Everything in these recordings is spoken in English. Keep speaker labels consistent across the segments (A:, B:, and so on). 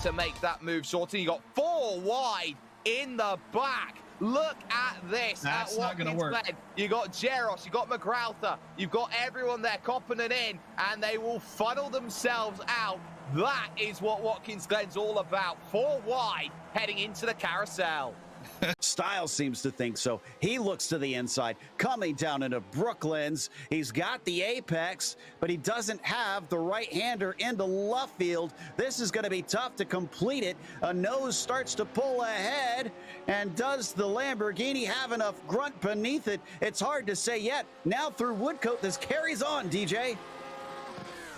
A: to make that move, Shorty. You got 4 wide in the back. Look at this.
B: That's not going to work.
A: You got Jeros, you got McGrauther, you've got everyone there copping it in, and they will funnel themselves out. That is what Watkins Glen's all about. 4 wide heading into the carousel.
C: Styles seems to think so. He looks to the inside, coming down into Brooklands. He's got the apex, but he doesn't have the right-hander into Luffield. This is going to be tough to complete it. A nose starts to pull ahead, and does the Lamborghini have enough grunt beneath it? It's hard to say yet. Now through Woodcote, this carries on, DJ.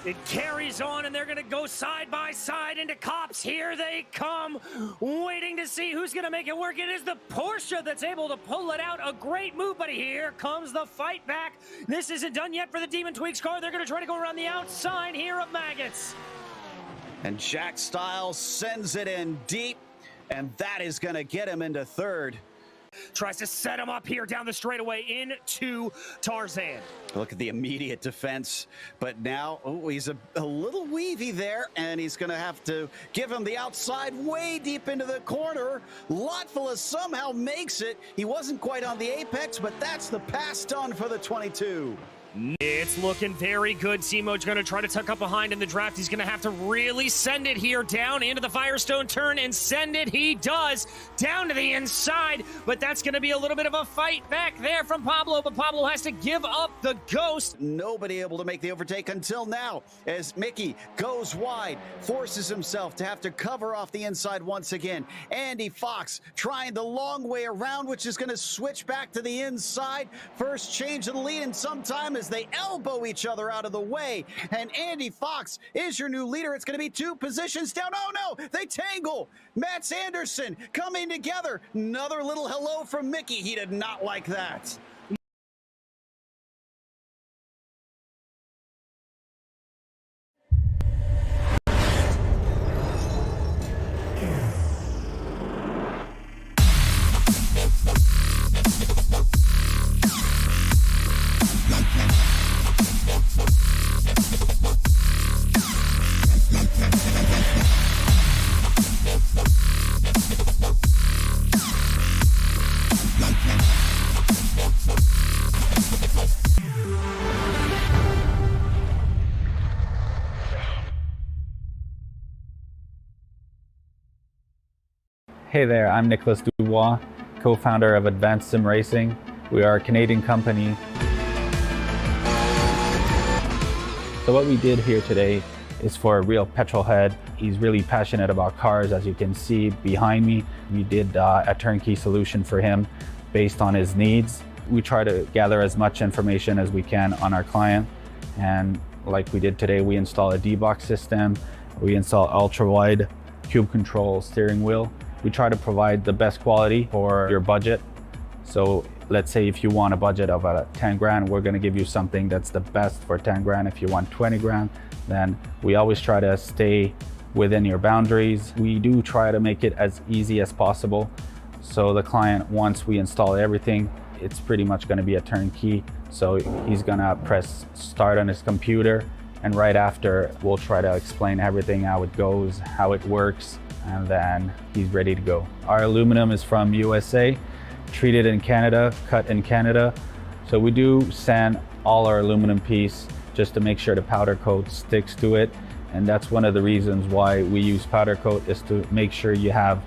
D: It carries on, and they're going to go side by side into cops. Here they come, waiting to see who's going to make it work. It is the Porsche that's able to pull it out. A great move, but here comes the fight back. This isn't done yet for the Demon Tweaks car. They're going to try to go around the outside here of Maggots.
C: And Jack Styles sends it in deep, and that is going to get him into third.
D: Tries to set him up here down the straightaway into Tarzan.
C: Look at the immediate defense, but now he's a little weavy there, and he's going to have to give him the outside way deep into the corner. Lotfula somehow makes it. He wasn't quite on the apex, but that's the pass done for the 22.
D: It's looking very good. Simo's going to try to tuck up behind in the draft. He's going to have to really send it here down into the Firestone turn, and send it he does down to the inside. But that's going to be a little bit of a fight back there from Pablo, but Pablo has to give up the ghost.
C: Nobody able to make the overtake until now, as Mickey goes wide, forces himself to have to cover off the inside once again. Andy Fox trying the long way around, which is going to switch back to the inside. First change of the lead in some time as they elbow each other out of the way. And Andy Fox is your new leader. It's going to be 2 positions down. Oh no, they tangle. Mats Anderson coming together. Another little hello from Mickey. He did not like that.
E: Hey there, I'm Nicholas Dubois, co-founder of Advanced SimRacing. We are a Canadian company. So what we did here today is for a real petrol head. He's really passionate about cars, as you can see behind me. We did a turnkey solution for him based on his needs. We try to gather as much information as we can on our client. And like we did today, we install a D-Box system. We install ultra-wide cube control steering wheel. We try to provide the best quality for your budget. So let's say if you want a budget of 10 grand, we're gonna give you something that's the best for 10 grand. If you want 20 grand, then we always try to stay within your boundaries. We do try to make it as easy as possible. So the client, once we install everything, it's pretty much gonna be a turnkey. So he's gonna press start on his computer, and right after, we'll try to explain everything, how it goes, how it works, and then he's ready to go. Our aluminum is from USA, treated in Canada, cut in Canada. So we do sand all our aluminum piece just to make sure the powder coat sticks to it. And that's one of the reasons why we use powder coat, is to make sure you have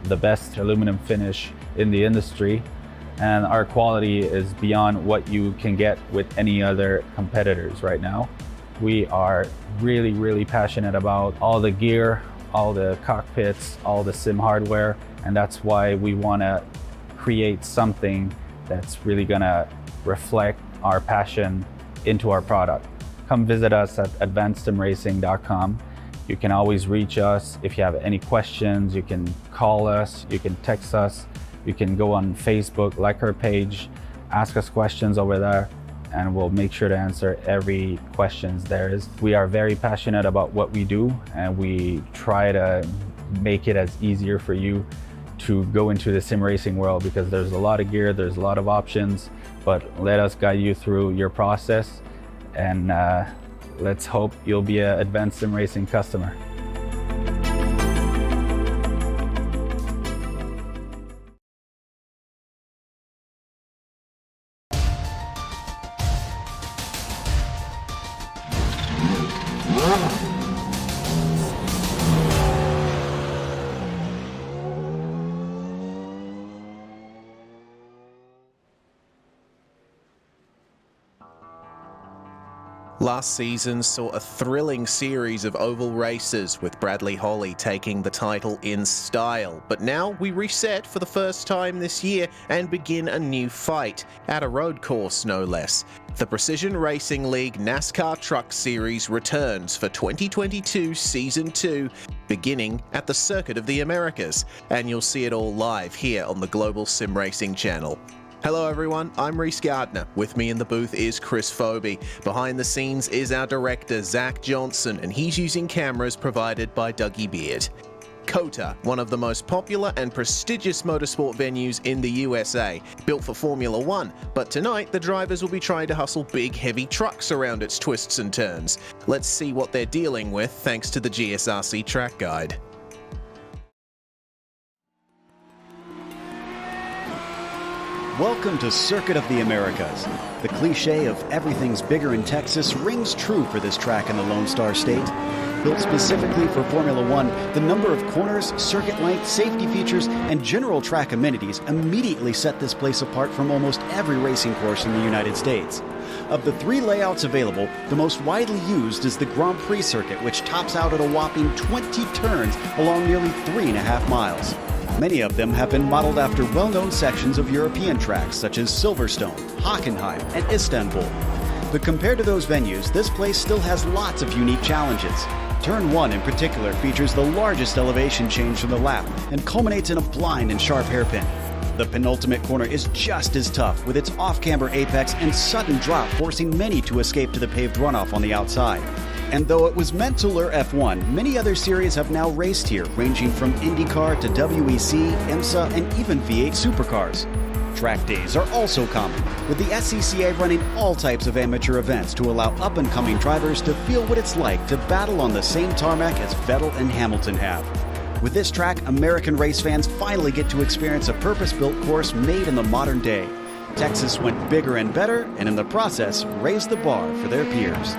E: the best aluminum finish in the industry. And our quality is beyond what you can get with any other competitors right now. We are really, really passionate about all the gear, all the cockpits, all the sim hardware, and that's why we want to create something that's really going to reflect our passion into our product. Come visit us at advancedsimracing.com. You can always reach us if you have any questions. You can call us, you can text us, you can go on Facebook, like our page, ask us questions over there, and we'll make sure to answer every questions there is. We are very passionate about what we do, and we try to make it as easier for you to go into the sim racing world, because there's a lot of gear, there's a lot of options, but let us guide you through your process, and let's hope you'll be an Advanced Sim Racing customer.
B: Last season saw a thrilling series of oval races with Bradley Holly taking the title in style, but now we reset for the first time this year and begin a new fight, at a road course no less. The Precision Racing League NASCAR Truck Series returns for 2022 Season 2, beginning at the Circuit of the Americas, and you'll see it all live here on the Global Sim Racing channel. Hello everyone, I'm Reese Gardner. With me in the booth is Chris Phoebe. Behind the scenes is our director, Zach Johnson, and he's using cameras provided by Dougie Beard. COTA, one of the most popular and prestigious motorsport venues in the USA, built for Formula One, but tonight the drivers will be trying to hustle big, heavy trucks around its twists and turns. Let's see what they're dealing with thanks to the GSRC track guide.
C: Welcome to Circuit of the Americas. The cliche of everything's bigger in Texas rings true for this track in the Lone Star State. Built specifically for Formula One, the number of corners, circuit length, safety features, and general track amenities immediately set this place apart from almost every racing course in the United States. Of the 3 layouts available, the most widely used is the Grand Prix circuit, which tops out at a whopping 20 turns along nearly 3.5 miles. Many of them have been modeled after well-known sections of European tracks such as Silverstone, Hockenheim, and Istanbul. But compared to those venues, this place still has lots of unique challenges. Turn 1 in particular features the largest elevation change from the lap and culminates in a blind and sharp hairpin. The penultimate corner is just as tough, with its off-camber apex and sudden drop forcing many to escape to the paved runoff on the outside. And though it was meant to lure F1, many other series have now raced here, ranging from IndyCar to WEC, IMSA, and even V8 supercars. Track days are also common, with the SCCA running all types of amateur events to allow up-and-coming drivers to feel what it's like to battle on the same tarmac as Vettel and Hamilton have. With this track, American race fans finally get to experience a purpose-built course made in the modern day. Texas went bigger and better, and in the process, raised the bar for their peers.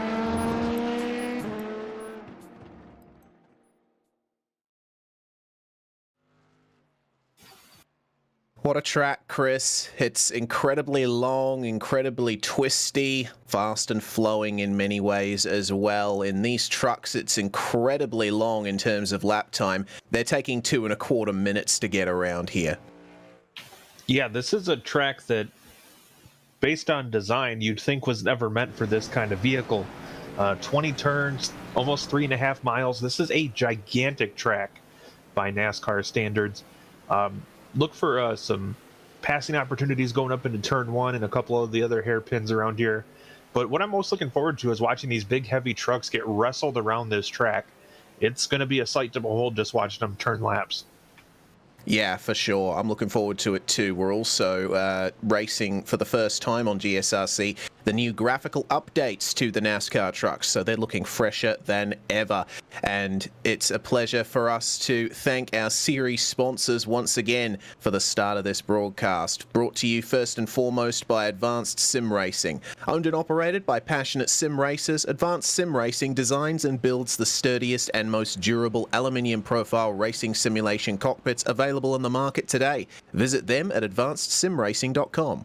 B: What a track, Chris. It's incredibly long, incredibly twisty, fast and flowing in many ways as well. In these trucks, it's incredibly long in terms of lap time. They're taking 2.25 minutes to get around here.
F: Yeah, this is a track that, based on design, you'd think was never meant for this kind of vehicle. 20 turns, almost 3.5 miles. This is a gigantic track by NASCAR standards. Look for some passing opportunities going up into turn 1 and a couple of the other hairpins around here. But what I'm most looking forward to is watching these big, heavy trucks get wrestled around this track. It's going to be a sight to behold just watching them turn laps.
B: Yeah, for sure. I'm looking forward to it too. We're also racing for the first time on GSRC the new graphical updates to the NASCAR trucks, so they're looking fresher than ever. And it's a pleasure for us to thank our series sponsors once again for the start of this broadcast. Brought to you first and foremost by Advanced Sim Racing. Owned and operated by passionate sim racers, Advanced Sim Racing designs and builds the sturdiest and most durable aluminium profile racing simulation cockpits available in the market today. Visit them at advancedsimracing.com.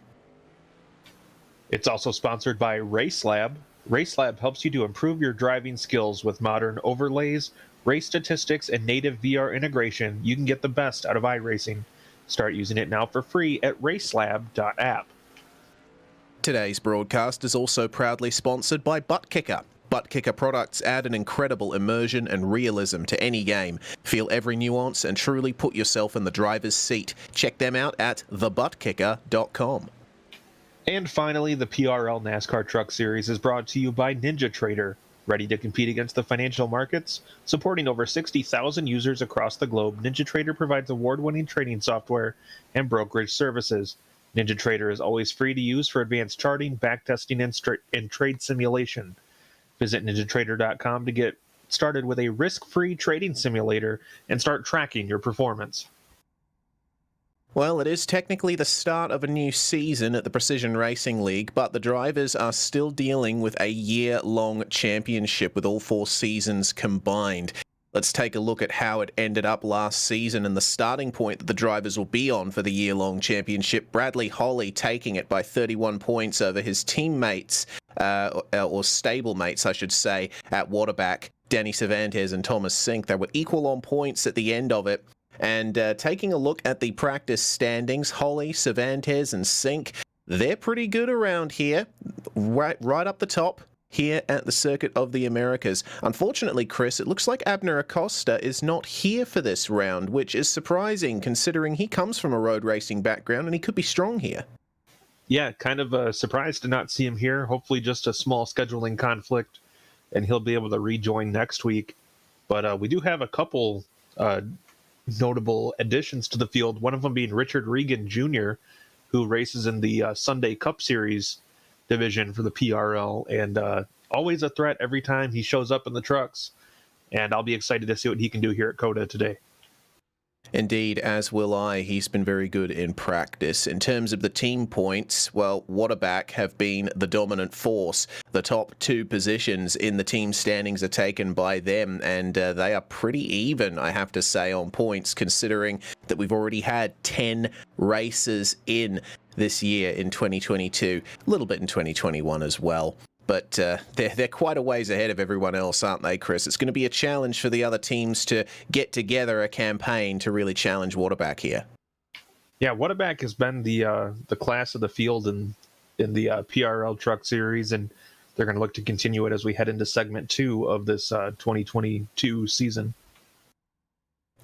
F: It's also sponsored by RaceLab. RaceLab helps you to improve your driving skills with modern overlays, race statistics, and native VR integration. You can get the best out of iRacing. Start using it now for free at racelab.app.
B: Today's broadcast is also proudly sponsored by ButtKicker. ButtKicker products add an incredible immersion and realism to any game. Feel every nuance and truly put yourself in the driver's seat. Check them out at thebutkicker.com.
F: And finally, the PRL NASCAR Truck Series is brought to you by NinjaTrader. Ready to compete against the financial markets? Supporting over 60,000 users across the globe, NinjaTrader provides award-winning trading software and brokerage services. NinjaTrader is always free to use for advanced charting, backtesting, and trade simulation. Visit NinjaTrader.com to get started with a risk-free trading simulator and start tracking your performance.
B: Well, it is technically the start of a new season at the Precision Racing League, but the drivers are still dealing with a year-long championship with all 4 seasons combined. Let's take a look at how it ended up last season and the starting point that the drivers will be on for the year-long championship. Bradley Holly taking it by 31 points over his teammates or stablemates, I should say, at Waterback, Danny Cevantes and Thomas Sink. They were equal on points at the end of it. And taking a look at the practice standings, Holly, Cevantes, and Sink, they're pretty good around here, right up the top here at the Circuit of the Americas. Unfortunately, Chris, it looks like Abner Acosta is not here for this round, which is surprising considering he comes from a road racing background and he could be strong here.
F: Yeah, kind of surprised to not see him here. Hopefully just a small scheduling conflict, and he'll be able to rejoin next week. But we do have a couple notable additions to the field, one of them being Richard Regan Jr., who races in the Sunday Cup Series division for the PRL, and always a threat every time he shows up in the trucks. And I'll be excited to see what he can do here at COTA today.
B: Indeed, as will I. He's been very good in practice. In terms of the team points, well, Waterback have been the dominant force. The top 2 positions in the team standings are taken by them, and they are pretty even, I have to say, on points, considering that we've already had 10 races in this year in 2022, a little bit in 2021 as well. But they're quite a ways ahead of everyone else, aren't they, Chris? It's going to be a challenge for the other teams to get together a campaign to really challenge Waterback here.
F: Yeah, Waterback has been the class of the field in the PRL Truck Series, and they're going to look to continue it as we head into segment 2 of this 2022 season.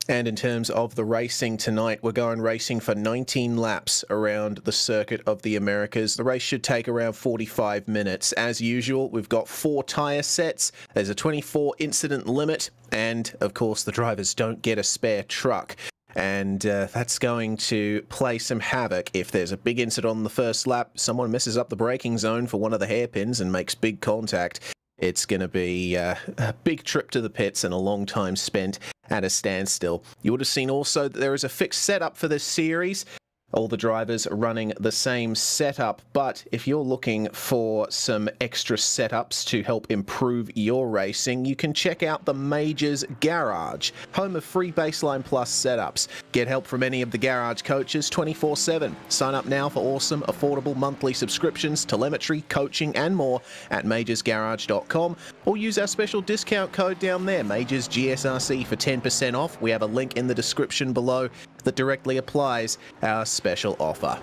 B: And in terms of the racing tonight, we're going racing for 19 laps around the Circuit of the Americas. The race should take around 45 minutes. As usual, we've got 4 tyre sets. There's a 24 incident limit. And, of course, the drivers don't get a spare truck. And that's going to play some havoc. If there's a big incident on the first lap, someone messes up the braking zone for one of the hairpins and makes big contact, it's going to be a big trip to the pits and a long time spent at a standstill. You would have seen also that there is a fixed setup for this series. All the drivers are running the same setup, but if you're looking for some extra setups to help improve your racing, you can check out the Majors Garage, home of free Baseline Plus setups. Get help from any of the garage coaches 24/7. Sign up now for awesome, affordable monthly subscriptions, telemetry, coaching, and more at majorsgarage.com, or use our special discount code down there, Majors GSRC, for 10% off. We have a link in the description below that directly applies our special offer.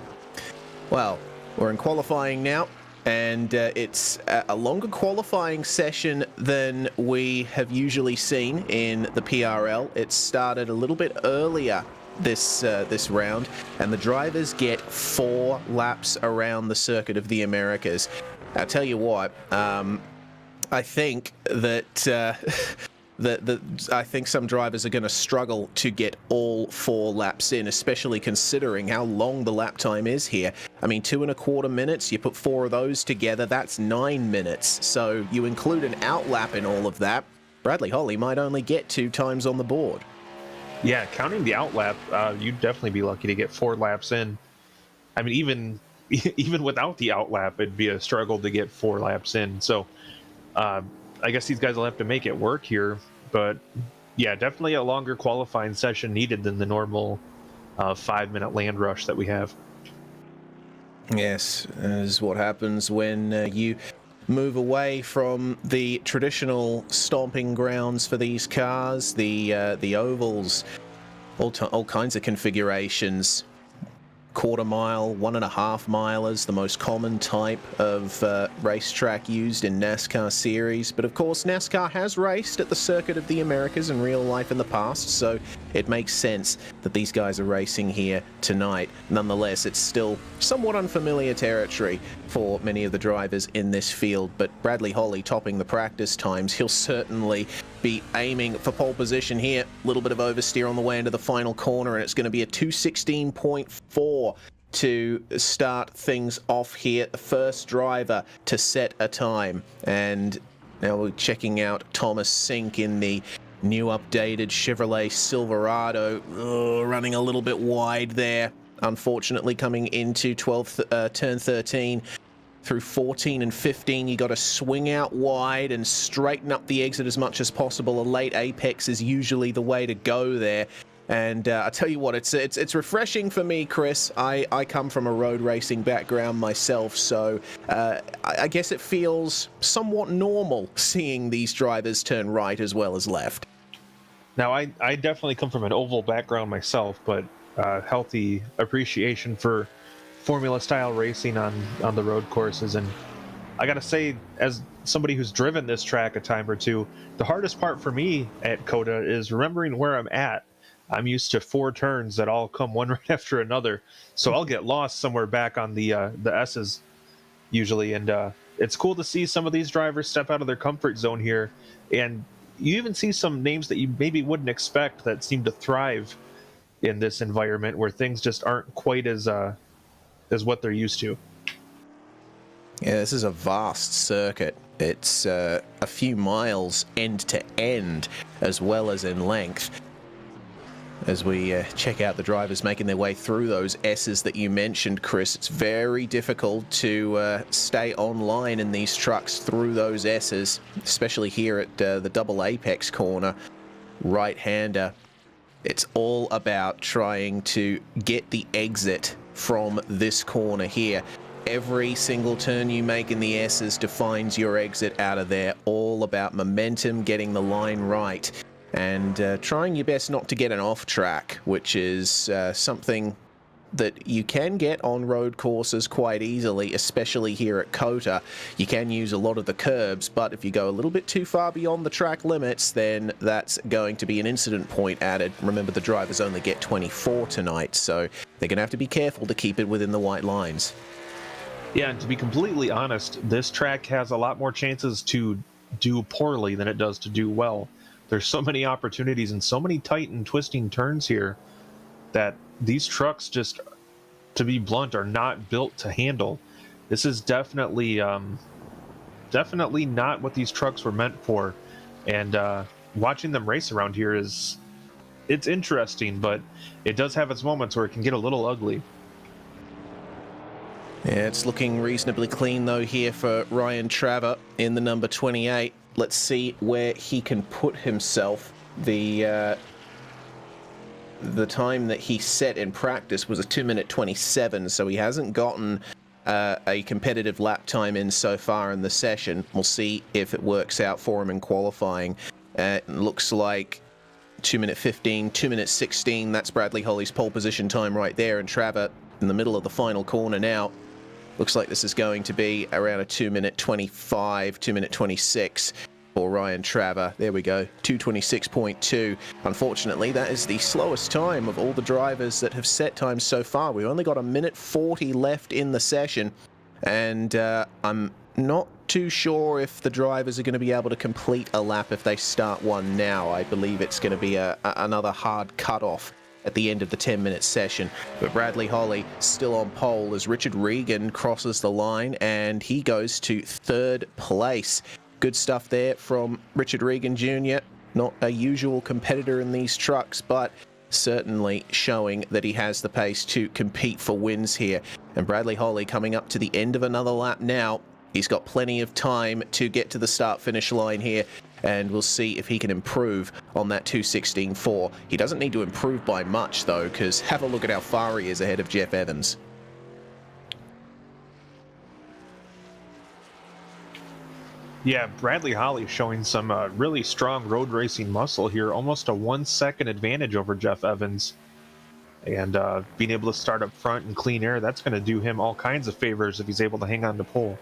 B: Well, we're in qualifying now, and it's a longer qualifying session than we have usually seen in the PRL. It started a little bit earlier this round, and the drivers get 4 laps around the Circuit of the Americas. I'll tell you what, I think that I think some drivers are going to struggle to get all 4 laps in, especially considering how long the lap time is here. I mean, 2.25 minutes, you put 4 of those together, that's 9 minutes. So you include an out lap in all of that, Bradley Holly might only get 2 times on the board.
F: Yeah, counting the out lap, you'd definitely be lucky to get 4 laps in. I mean, even without the out lap, it'd be a struggle to get 4 laps in. So I guess these guys will have to make it work here, but yeah, definitely a longer qualifying session needed than the normal 5-minute land rush that we have.
B: Yes, that is what happens when you move away from the traditional stomping grounds for these cars, the ovals, all kinds of configurations. 1/4 mile, 1.5 milers, the most common type of racetrack used in NASCAR series. But of course, NASCAR has raced at the Circuit of the Americas in real life in the past, so it makes sense that these guys are racing here tonight. Nonetheless, it's still somewhat unfamiliar territory for many of the drivers in this field, but Bradley Holly topping the practice times. He'll certainly be aiming for pole position here. A little bit of oversteer on the way into the final corner, and it's going to be a 2:16.4 to start things off here. The first driver to set a time. And now we're checking out Thomas Sink in the new updated Chevrolet Silverado. Running a little bit wide there. Unfortunately, coming into turn 13. Through 14 and 15, you got to swing out wide and straighten up the exit as much as possible. A late apex is usually the way to go there. And I tell you what, it's refreshing for me, Chris. I come from a road racing background myself, so I guess it feels somewhat normal seeing these drivers turn right as well as left.
F: Now, I definitely come from an oval background myself, but healthy appreciation for formula-style racing on the road courses. And I gotta say, as somebody who's driven this track a time or two, the hardest part for me at COTA is remembering where I'm at. I'm used to 4 turns that all come one right after another, so I'll get lost somewhere back on the S's usually. And it's cool to see some of these drivers step out of their comfort zone here, and you even see some names that you maybe wouldn't expect that seem to thrive in this environment where things just aren't quite as what they're used to.
B: Yeah, this is a vast circuit. It's a few miles end to end as well as in length. As we check out the drivers making their way through those S's that you mentioned, Chris, it's very difficult to stay online in these trucks through those S's, especially here at the double apex corner, right-hander. It's all about trying to get the exit from this corner here. Every single turn you make in the S's defines your exit out of there. All about momentum, getting the line right, and trying your best not to get an off track, which is something that you can get on road courses quite easily, especially here at COTA. You can use a lot of the curbs, but if you go a little bit too far beyond the track limits, then that's going to be an incident point added. Remember, the drivers only get 24 tonight, so they're going to have to be careful to keep it within the white lines.
F: Yeah, and to be completely honest, this track has a lot more chances to do poorly than it does to do well. There's so many opportunities and so many tight and twisting turns here that these trucks, just to be blunt, are not built to handle. This is definitely not what these trucks were meant for. And watching them race around here it's interesting, but it does have its moments where it can get a little ugly.
B: Yeah, it's looking reasonably clean though here for Ryan Traver in the number 28. Let's see where he can put himself. The time that he set in practice was a 2:27, so he hasn't gotten a competitive lap time in so far in the session. We'll see if it works out for him in qualifying. It looks like 2:15, 2:16. That's Bradley Holly's pole position time right there, and Traver in the middle of the final corner now. Looks like this is going to be around a 2:25, 2:26 for Ryan Traver. There we go, 2:26.2. Unfortunately, that is the slowest time of all the drivers that have set times so far. We've only got 1:40 left in the session, and I'm not too sure if the drivers are going to be able to complete a lap if they start one now. I believe it's going to be another hard cutoff at the end of the 10-minute session. But Bradley Holly still on pole as Richard Regan crosses the line, and he goes to 3rd place. Good stuff there from Richard Regan Jr. Not a usual competitor in these trucks, but certainly showing that he has the pace to compete for wins here. And Bradley Holly coming up to the end of another lap now. He's got plenty of time to get to the start-finish line here, and we'll see if he can improve on that 2:16.4. He doesn't need to improve by much, though, because have a look at how far he is ahead of Jeff Evans.
F: Yeah, Bradley Holly showing some really strong road racing muscle here, almost a 1-second advantage over Jeff Evans. And being able to start up front in clean air, that's going to do him all kinds of favors if he's able to hang on to pole.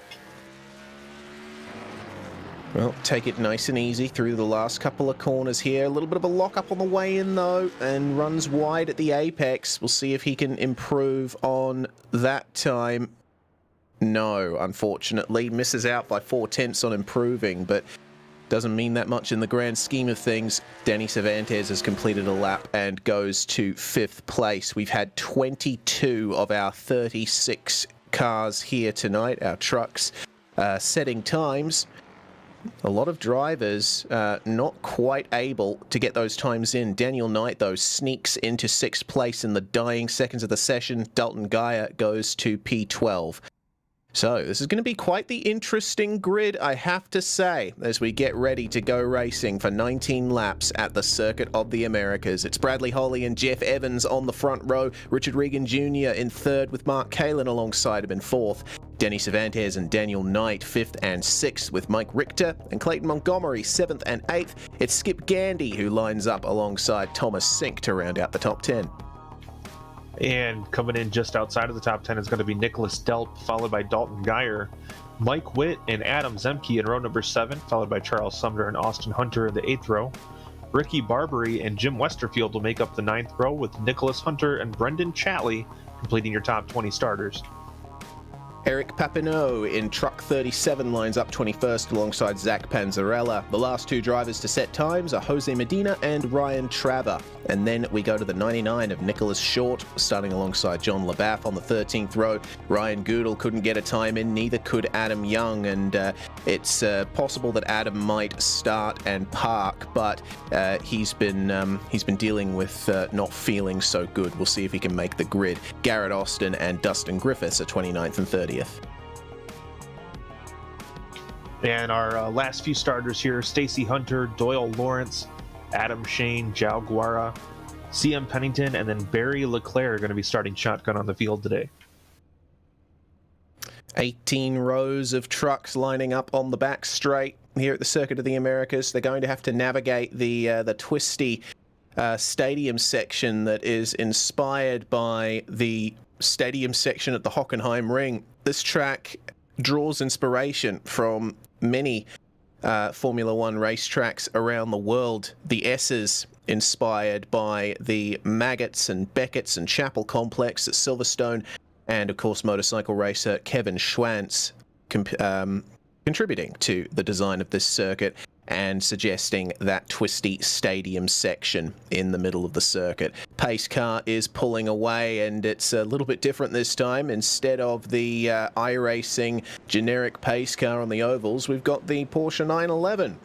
B: Well, take it nice and easy through the last couple of corners here. A little bit of a lock-up on the way in, though, and runs wide at the apex. We'll see if he can improve on that time. No, unfortunately. Misses out by 4/10 on improving, but doesn't mean that much in the grand scheme of things. Danny Cevantes has completed a lap and goes to 5th place. We've had 22 of our 36 cars here tonight, our trucks, setting times. A lot of drivers not quite able to get those times in. Daniel Knight, though, sneaks into 6th place in the dying seconds of the session. Dalton Geyer goes to P12. So this is going to be quite the interesting grid, I have to say, as we get ready to go racing for 19 laps at the Circuit of the Americas. It's Bradley Holly and Jeff Evans on the front row, Richard Regan Jr. in third with Mark Kalin alongside him in fourth, Denny Cevantes and Daniel Knight fifth and sixth with Mike Richter and Clayton Montgomery seventh and eighth. It's Skip Gandy who lines up alongside Thomas Sink to round out the top 10.
F: And coming in just outside of the top 10 is going to be Nicholas Delp, followed by Dalton Geyer, Mike Witt and Adam Zemke in row number 7, followed by Charles Sumner and Austin Hunter in the 8th row. Ricky Barbary and Jim Westerfield will make up the 9th row, with Nicholas Hunter and Brendan Chatley completing your top 20 starters.
B: Eric Papineau in truck 37 lines up 21st alongside Zach Panzarella. The last two drivers to set times are Jose Medina and Ryan Traver. And then we go to the 99 of Nicholas Short, starting alongside John LaBaff on the 13th row. Ryan Goodall couldn't get a time in, neither could Adam Young, and it's possible that Adam might start and park, but he's been dealing with not feeling so good. We'll see if he can make the grid. Garrett Austin and Dustin Griffiths are 29th and 30th.
F: And our last few starters here: Stacy Hunter, Doyle Lawrence, Adam Shane, Jao Guara, CM Pennington, and then Barry Leclerc are going to be starting shotgun on the field today.
B: 18 rows of trucks lining up on the back straight here at the Circuit of the Americas. They're going to have to navigate the twisty stadium section that is inspired by the stadium section at the Hockenheim Ring. This track draws inspiration from many Formula One racetracks around the world. The S's inspired by the Maggots and Beckett's and Chapel Complex at Silverstone, and of course motorcycle racer Kevin Schwantz contributing to the design of this circuit and suggesting that twisty stadium section in the middle of the circuit. Pace car is pulling away, and it's a little bit different this time. Instead of the iRacing generic pace car on the ovals, we've got the Porsche 911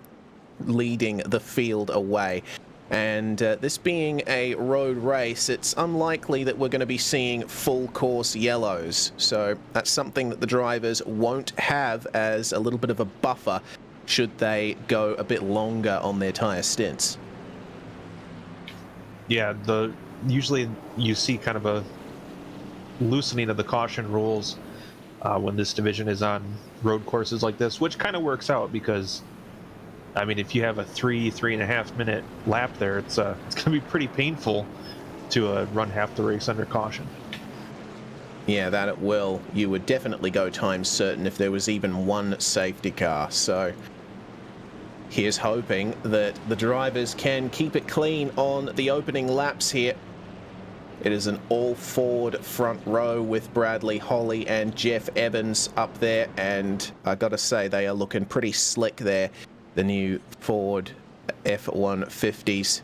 B: leading the field away. And this being a road race, it's unlikely that we're going to be seeing full course yellows. So that's something that the drivers won't have as a little bit of a buffer should they go a bit longer on their tire stints.
F: Yeah, usually you see kind of a loosening of the caution rules when this division is on road courses like this, which kind of works out because, I mean, if you have a 3.5 minute lap there, it's going to be pretty painful to run half the race under caution.
B: Yeah, that it will. You would definitely go time certain if there was even one safety car. So here's hoping that the drivers can keep it clean on the opening laps here. It is an all-Ford front row with Bradley Holly and Jeff Evans up there, and I gotta say they are looking pretty slick there, the new Ford F-150s.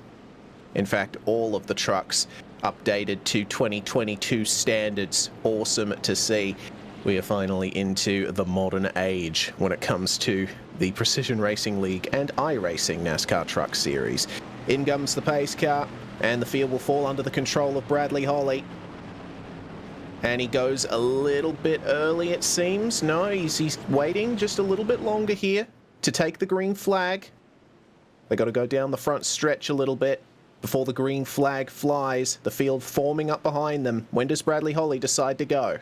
B: In fact, all of the trucks updated to 2022 standards. Awesome to see. We are finally into the modern age when it comes to the Precision Racing League and iRacing NASCAR Truck Series. In comes the pace car, and the field will fall under the control of Bradley Holly. And he goes a little bit early, it seems. No, he's waiting just a little bit longer here to take the green flag. They got to go down the front stretch a little bit before the green flag flies, the field forming up behind them. When does Bradley Holly decide to go?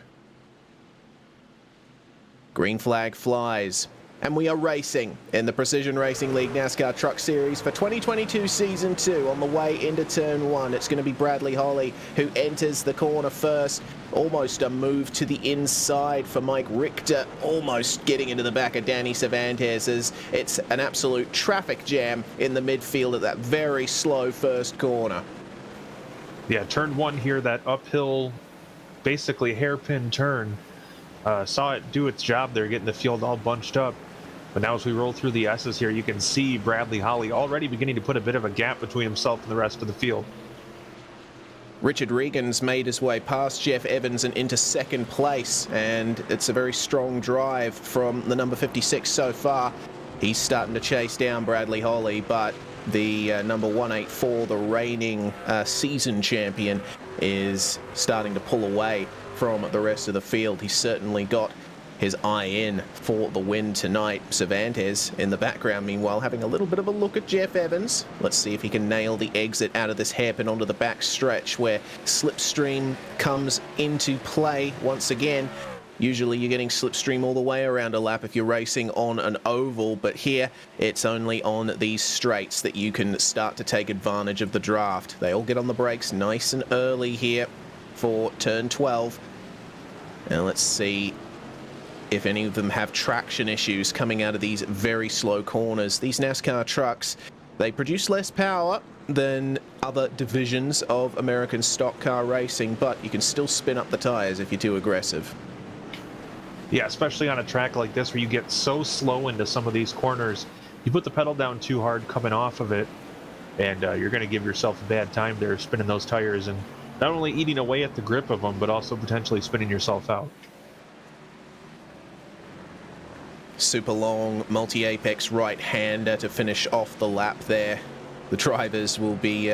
B: Green flag flies, and we are racing in the Precision Racing League NASCAR Truck Series for 2022 Season 2 on the way into Turn 1. It's going to be Bradley Holly who enters the corner first. Almost a move to the inside for Mike Richter, almost getting into the back of Danny Cevantes as it's an absolute traffic jam in the midfield at that very slow first corner.
F: Yeah, turn 1 here, that uphill, basically hairpin turn. Saw it do its job there, getting the field all bunched up. But now as we roll through the S's here, you can see Bradley Holly already beginning to put a bit of a gap between himself and the rest of the field.
B: Richard Regan's made his way past Jeff Evans and into second place, and it's a very strong drive from the number 56 so far. He's starting to chase down Bradley Holly, but the number 184, the reigning season champion, is starting to pull away from the rest of the field. He's certainly got his eye in for the win tonight. Cevantes in the background, meanwhile, having a little bit of a look at Jeff Evans. Let's see if he can nail the exit out of this hairpin onto the back stretch where slipstream comes into play once again. Usually you're getting slipstream all the way around a lap if you're racing on an oval, but here it's only on these straights that you can start to take advantage of the draft. They all get on the brakes nice and early here for turn 12. Now let's see if any of them have traction issues coming out of these very slow corners. These NASCAR trucks, they produce less power than other divisions of American stock car racing, but you can still spin up the tires if you're too aggressive.
F: Yeah, especially on a track like this where you get so slow into some of these corners. You put the pedal down too hard coming off of it, and you're going to give yourself a bad time there spinning those tires and not only eating away at the grip of them, but also potentially spinning yourself out.
B: Super long multi-apex right-hander to finish off the lap there. The drivers will be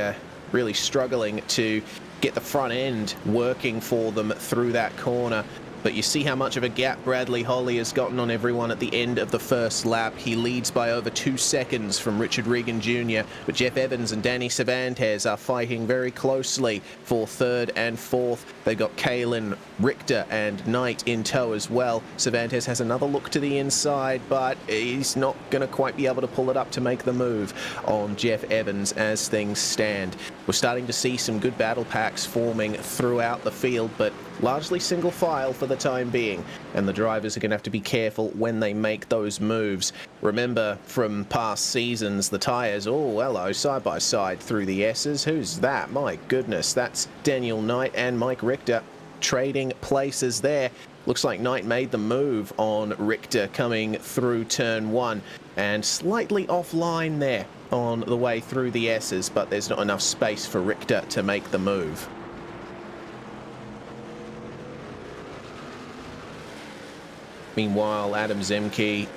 B: really struggling to get the front end working for them through that corner. But you see how much of a gap Bradley Holly has gotten on everyone at the end of the first lap. He leads by over 2 seconds from Richard Regan Jr., but Jeff Evans and Danny Cevantes are fighting very closely for third and fourth. They've got Kalen, Richter, and Knight in tow as well. Cevantes has another look to the inside, but he's not going to quite be able to pull it up to make the move on Jeff Evans as things stand. We're starting to see some good battle packs forming throughout the field, but largely single file for the time being, and the drivers are going to have to be careful when they make those moves. Remember from past seasons, the tires, oh hello, side by side through the S's. Who's that? My goodness, that's Daniel Knight and Mike Richter trading places there. Looks like Knight made the move on Richter coming through turn 1, and slightly offline there on the way through the S's, but there's not enough space for Richter to make the move. Meanwhile, Adam Zemke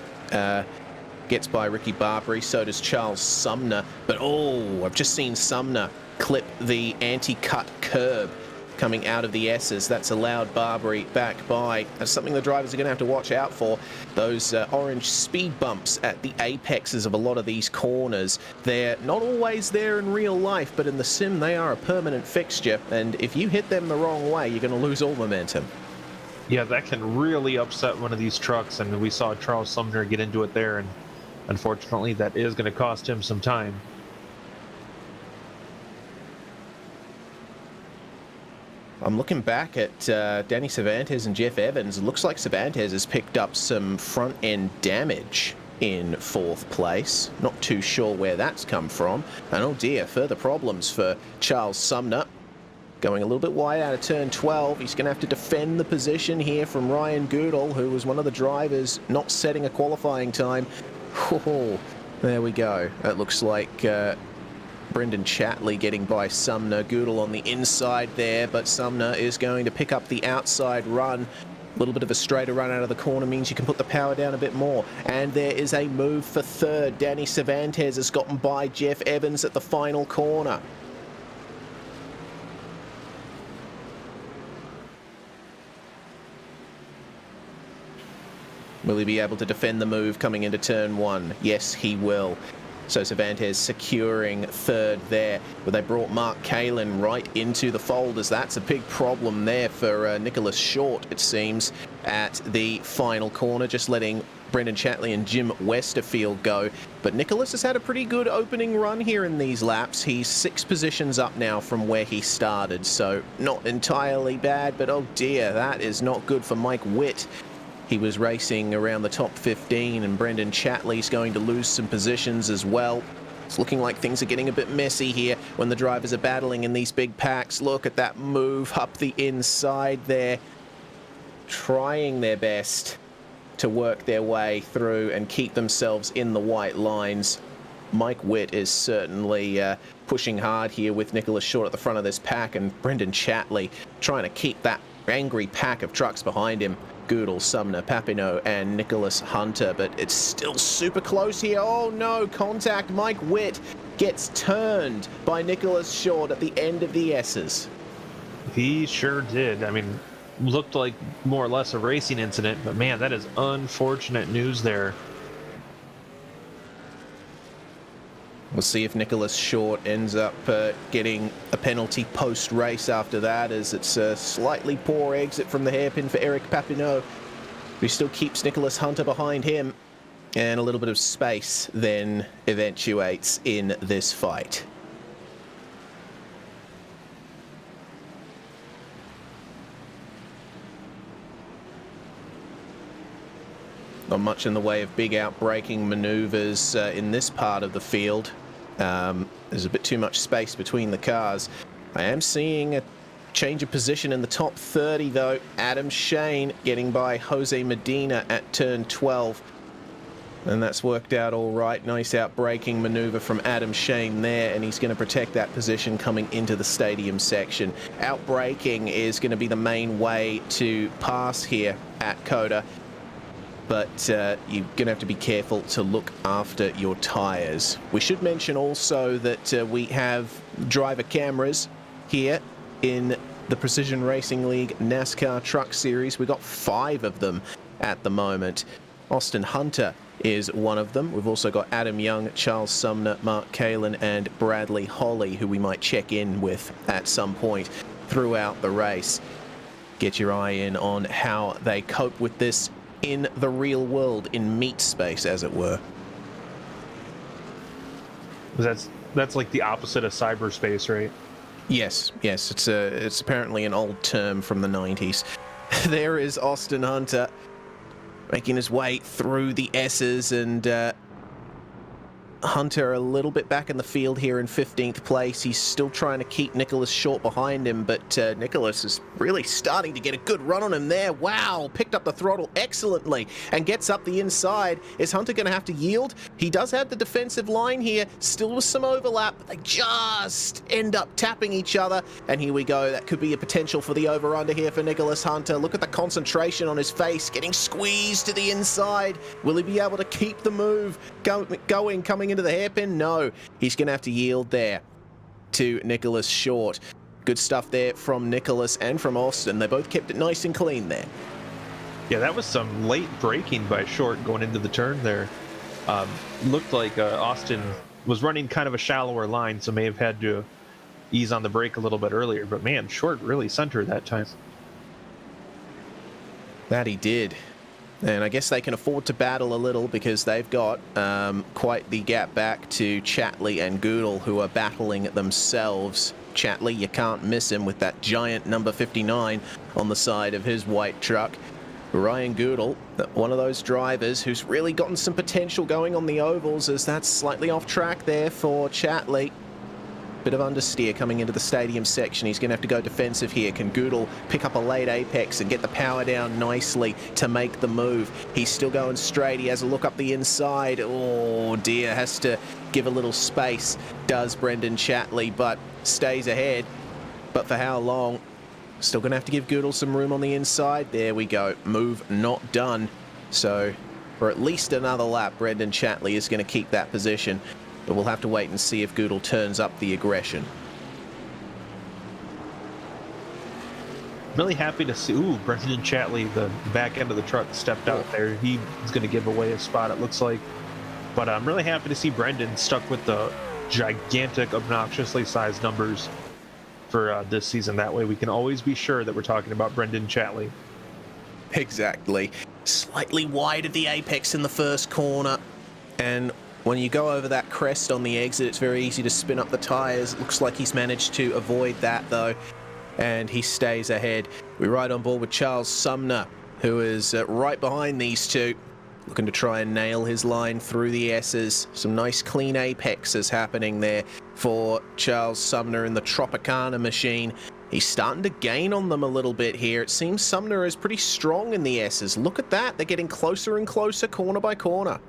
B: gets by Ricky Barbary, so does Charles Sumner. But oh, I've just seen Sumner clip the anti-cut curb coming out of the S's. That's allowed Barbary back by. That's something the drivers are going to have to watch out for. Those orange speed bumps at the apexes of a lot of these corners. They're not always there in real life, but in the sim they are a permanent fixture. And if you hit them the wrong way, you're going to lose all momentum.
F: Yeah, that can really upset one of these trucks, and we saw Charles Sumner get into it there, and unfortunately that is going to cost him some time.
B: I'm looking back at Danny Cevantes and Jeff Evans. It looks like Cevantes has picked up some front-end damage in 4th place. Not too sure where that's come from. And oh dear, further problems for Charles Sumner. Going a little bit wide out of turn 12. He's going to have to defend the position here from Ryan Goodall, who was one of the drivers not setting a qualifying time. Oh, there we go. It looks like Brendan Chatley getting by Sumner. Goodall on the inside there, but Sumner is going to pick up the outside run. A little bit of a straighter run out of the corner means you can put the power down a bit more. And there is a move for third. Danny Cevantes has gotten by Jeff Evans at the final corner. Will he be able to defend the move coming into turn 1? Yes, he will. So Cevantes securing third there, but they brought Mark Kalin right into the fold, as that's a big problem there for Nicholas Short, it seems, at the final corner, just letting Brendan Chatley and Jim Westerfield go. But Nicholas has had a pretty good opening run here in these laps. He's 6 positions up now from where he started, so not entirely bad, but oh dear, that is not good for Mike Witt. He was racing around the top 15, and Brendan Chatley's going to lose some positions as well. It's looking like things are getting a bit messy here when the drivers are battling in these big packs. Look at that move up the inside there. Trying their best to work their way through and keep themselves in the white lines. Mike Witt is certainly pushing hard here with Nicholas Short at the front of this pack, and Brendan Chatley trying to keep that angry pack of trucks behind him. Goodall, Sumner, Papineau, and Nicholas Hunter, but it's still super close here. Oh no, contact. Mike Witt gets turned by Nicholas Short at the end of the S's.
F: He sure did. I mean, looked like more or less a racing incident, but man, that is unfortunate news there.
B: We'll see if Nicholas Short ends up getting a penalty post-race after that, as it's a slightly poor exit from the hairpin for Eric Papineau, who still keeps Nicholas Hunter behind him, and a little bit of space then eventuates in this fight. Not much in the way of big outbraking maneuvers in this part of the field. There's a bit too much space between the cars. I am seeing a change of position in the top 30 though. Adam Shane getting by Jose Medina at turn 12. And that's worked out all right. Nice outbraking maneuver from Adam Shane there, and he's going to protect that position coming into the stadium section. Outbraking is going to be the main way to pass here at COTA. But you're going to have to be careful to look after your tyres. We should mention also that we have driver cameras here in the Precision Racing League NASCAR Truck Series. We've got 5 of them at the moment. Austin Hunter is one of them. We've also got Adam Young, Charles Sumner, Mark Kalin, and Bradley Holly, who we might check in with at some point throughout the race. Get your eye in on how they cope with this in the real world, in meat space, as it were.
F: That's like the opposite of cyberspace, right?
B: Yes, it's apparently an old term from the 90s. There is Austin Hunter making his way through the S's, and Hunter a little bit back in the field here in 15th place. He's still trying to keep Nicholas Short behind him, but Nicholas is really starting to get a good run on him there. Wow, picked up the throttle excellently and gets up the inside. Is Hunter going to have to yield? He does have the defensive line here, still with some overlap, but they just end up tapping each other. And here we go. That could be a potential for the over-under here for Nicholas Hunter. Look at the concentration on his face, getting squeezed to the inside. Will he be able to keep the move coming into the hairpin? No, he's going to have to yield there to Nicholas Short. Good stuff there from Nicholas and from Austin. They both kept it nice and clean there.
F: Yeah, that was some late braking by Short going into the turn there. Looked like Austin was running kind of a shallower line, so may have had to ease on the brake a little bit earlier. But man, Short really centered that time.
B: That he did. And I guess they can afford to battle a little, because they've got quite the gap back to Chatley and Goodall, who are battling themselves. Chatley, you can't miss him with that giant number 59 on the side of his white truck. Ryan Goodall, one of those drivers who's really gotten some potential going on the ovals, as that's slightly off track there for Chatley. Bit of understeer coming into the stadium section. He's going to have to go defensive here. Can Goodall pick up a late apex and get the power down nicely to make the move? He's still going straight. He has a look up the inside. Oh dear, has to give a little space, does Brendan Chatley, but stays ahead. But for how long? Still going to have to give Goodall some room on the inside. There we go. Move not done. So for at least another lap, Brendan Chatley is going to keep that position. But we'll have to wait and see if Goodall turns up the aggression.
F: Really happy to see, Brendan Chatley, the back end of the truck, stepped out there. He's going to give away a spot, it looks like. But I'm really happy to see Brendan stuck with the gigantic, obnoxiously sized numbers for this season. That way we can always be sure that we're talking about Brendan Chatley.
B: Exactly. Slightly wide of the apex in the first corner. And when you go over that crest on the exit, it's very easy to spin up the tyres. Looks like he's managed to avoid that, though, and he stays ahead. We ride on board with Charles Sumner, who is right behind these two, looking to try and nail his line through the S's. Some nice clean apexes happening there for Charles Sumner in the Tropicana machine. He's starting to gain on them a little bit here. It seems Sumner is pretty strong in the S's. Look at that. They're getting closer and closer, corner by corner.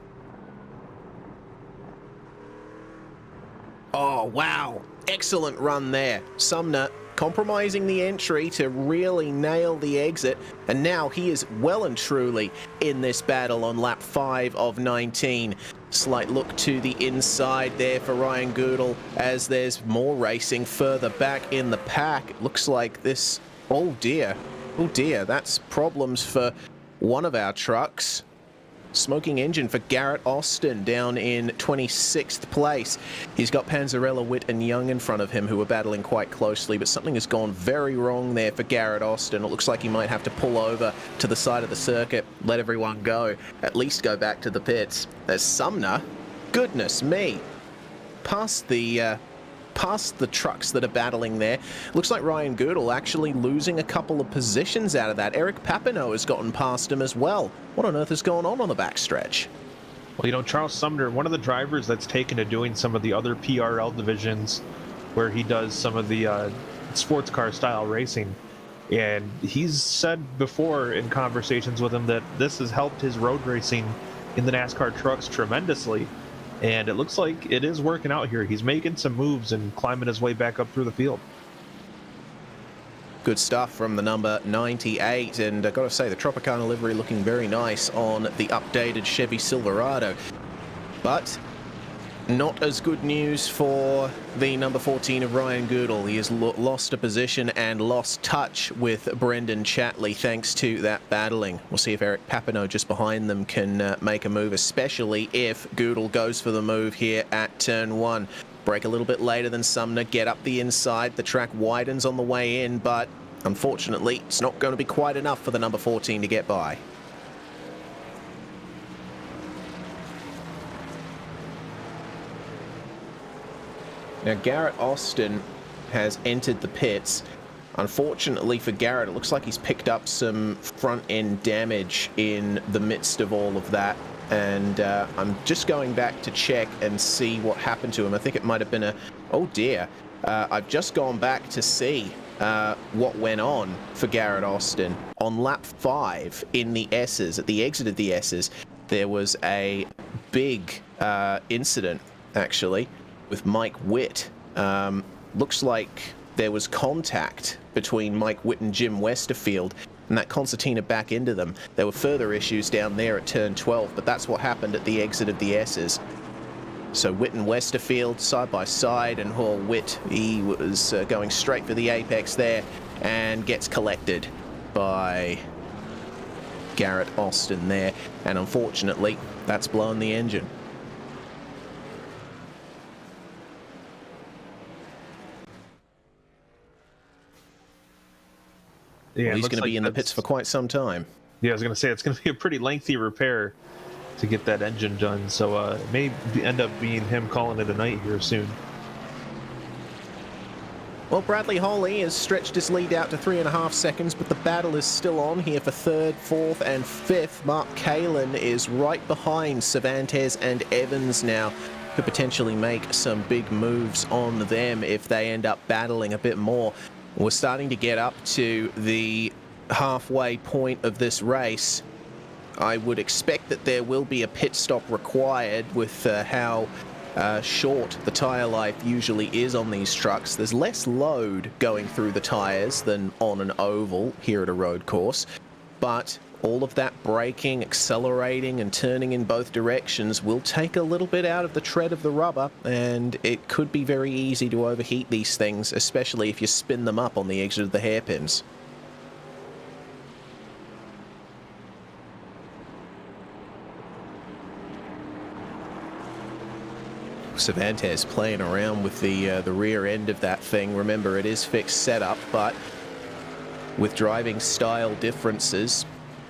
B: Oh, wow. Excellent run there. Sumner compromising the entry to really nail the exit, and now he is well and truly in this battle on lap 5 of 19. Slight look to the inside there for Ryan Goodall, as there's more racing further back in the pack. It looks like this... Oh dear. Oh dear, that's problems for one of our trucks. Smoking engine for Garrett Austin down in 26th place. He's got Panzarella, Witt and Young in front of him who are battling quite closely, but something has gone very wrong there for Garrett Austin. It looks like he might have to pull over to the side of the circuit, let everyone go, at least go back to the pits. There's Sumner. Goodness me. Past the trucks that are battling there. Looks like Ryan Goodall actually losing a couple of positions out of that. Eric Papineau has gotten past him as well. What on earth is going on the backstretch?
F: Well, you know, Charles Sumner, one of the drivers that's taken to doing some of the other PRL divisions where he does some of the sports car style racing. And he's said before in conversations with him that this has helped his road racing in the NASCAR trucks tremendously. And it looks like it is working out here. He's making some moves and climbing his way back up through the field.
B: Good stuff from the number 98, and I've got to say, the Tropicana livery looking very nice on the updated Chevy Silverado. But not as good news for the number 14 of Ryan Goodall. He has lost a position and lost touch with Brendan Chatley thanks to that battling. We'll see if Eric Papineau just behind them can make a move, especially if Goodall goes for the move here at turn 1. Break a little bit later than Sumner, get up the inside. The track widens on the way in, but unfortunately, it's not going to be quite enough for the number 14 to get by. Now, Garrett Austin has entered the pits. Unfortunately for Garrett, it looks like he's picked up some front-end damage in the midst of all of that. And I'm just going back to check and see what happened to him. I think it might have been a... Oh, dear. I've just gone back to see what went on for Garrett Austin. On lap 5 in the S's, at the exit of the S's, there was a big incident, actually, with Mike Witt. Looks like there was contact between Mike Witt and Jim Westerfield, and that concertina back into them. There were further issues down there at turn 12, but that's what happened at the exit of the S's. So Witt and Westerfield side by side, and Witt, he was going straight for the apex there and gets collected by Garrett Austin there, and unfortunately that's blown the engine.
F: Yeah,
B: well, he's going to be in the pits for quite some time.
F: Yeah, I was going to say, it's going to be a pretty lengthy repair to get that engine done, so it may end up being him calling it a night here soon.
B: Well, Bradley Holly has stretched his lead out to 3.5 seconds, but the battle is still on here for 3rd, 4th, and 5th. Mark Kalin is right behind Cevantes and Evans now. Could potentially make some big moves on them if they end up battling a bit more. We're starting to get up to the halfway point of this race. I would expect that there will be a pit stop required with how short the tyre life usually is on these trucks. There's less load going through the tyres than on an oval here at a road course, but all of that braking, accelerating and turning in both directions will take a little bit out of the tread of the rubber, and it could be very easy to overheat these things, especially if you spin them up on the exit of the hairpins. Cevantes playing around with the rear end of that thing. Remember, it is fixed setup, but with driving style differences,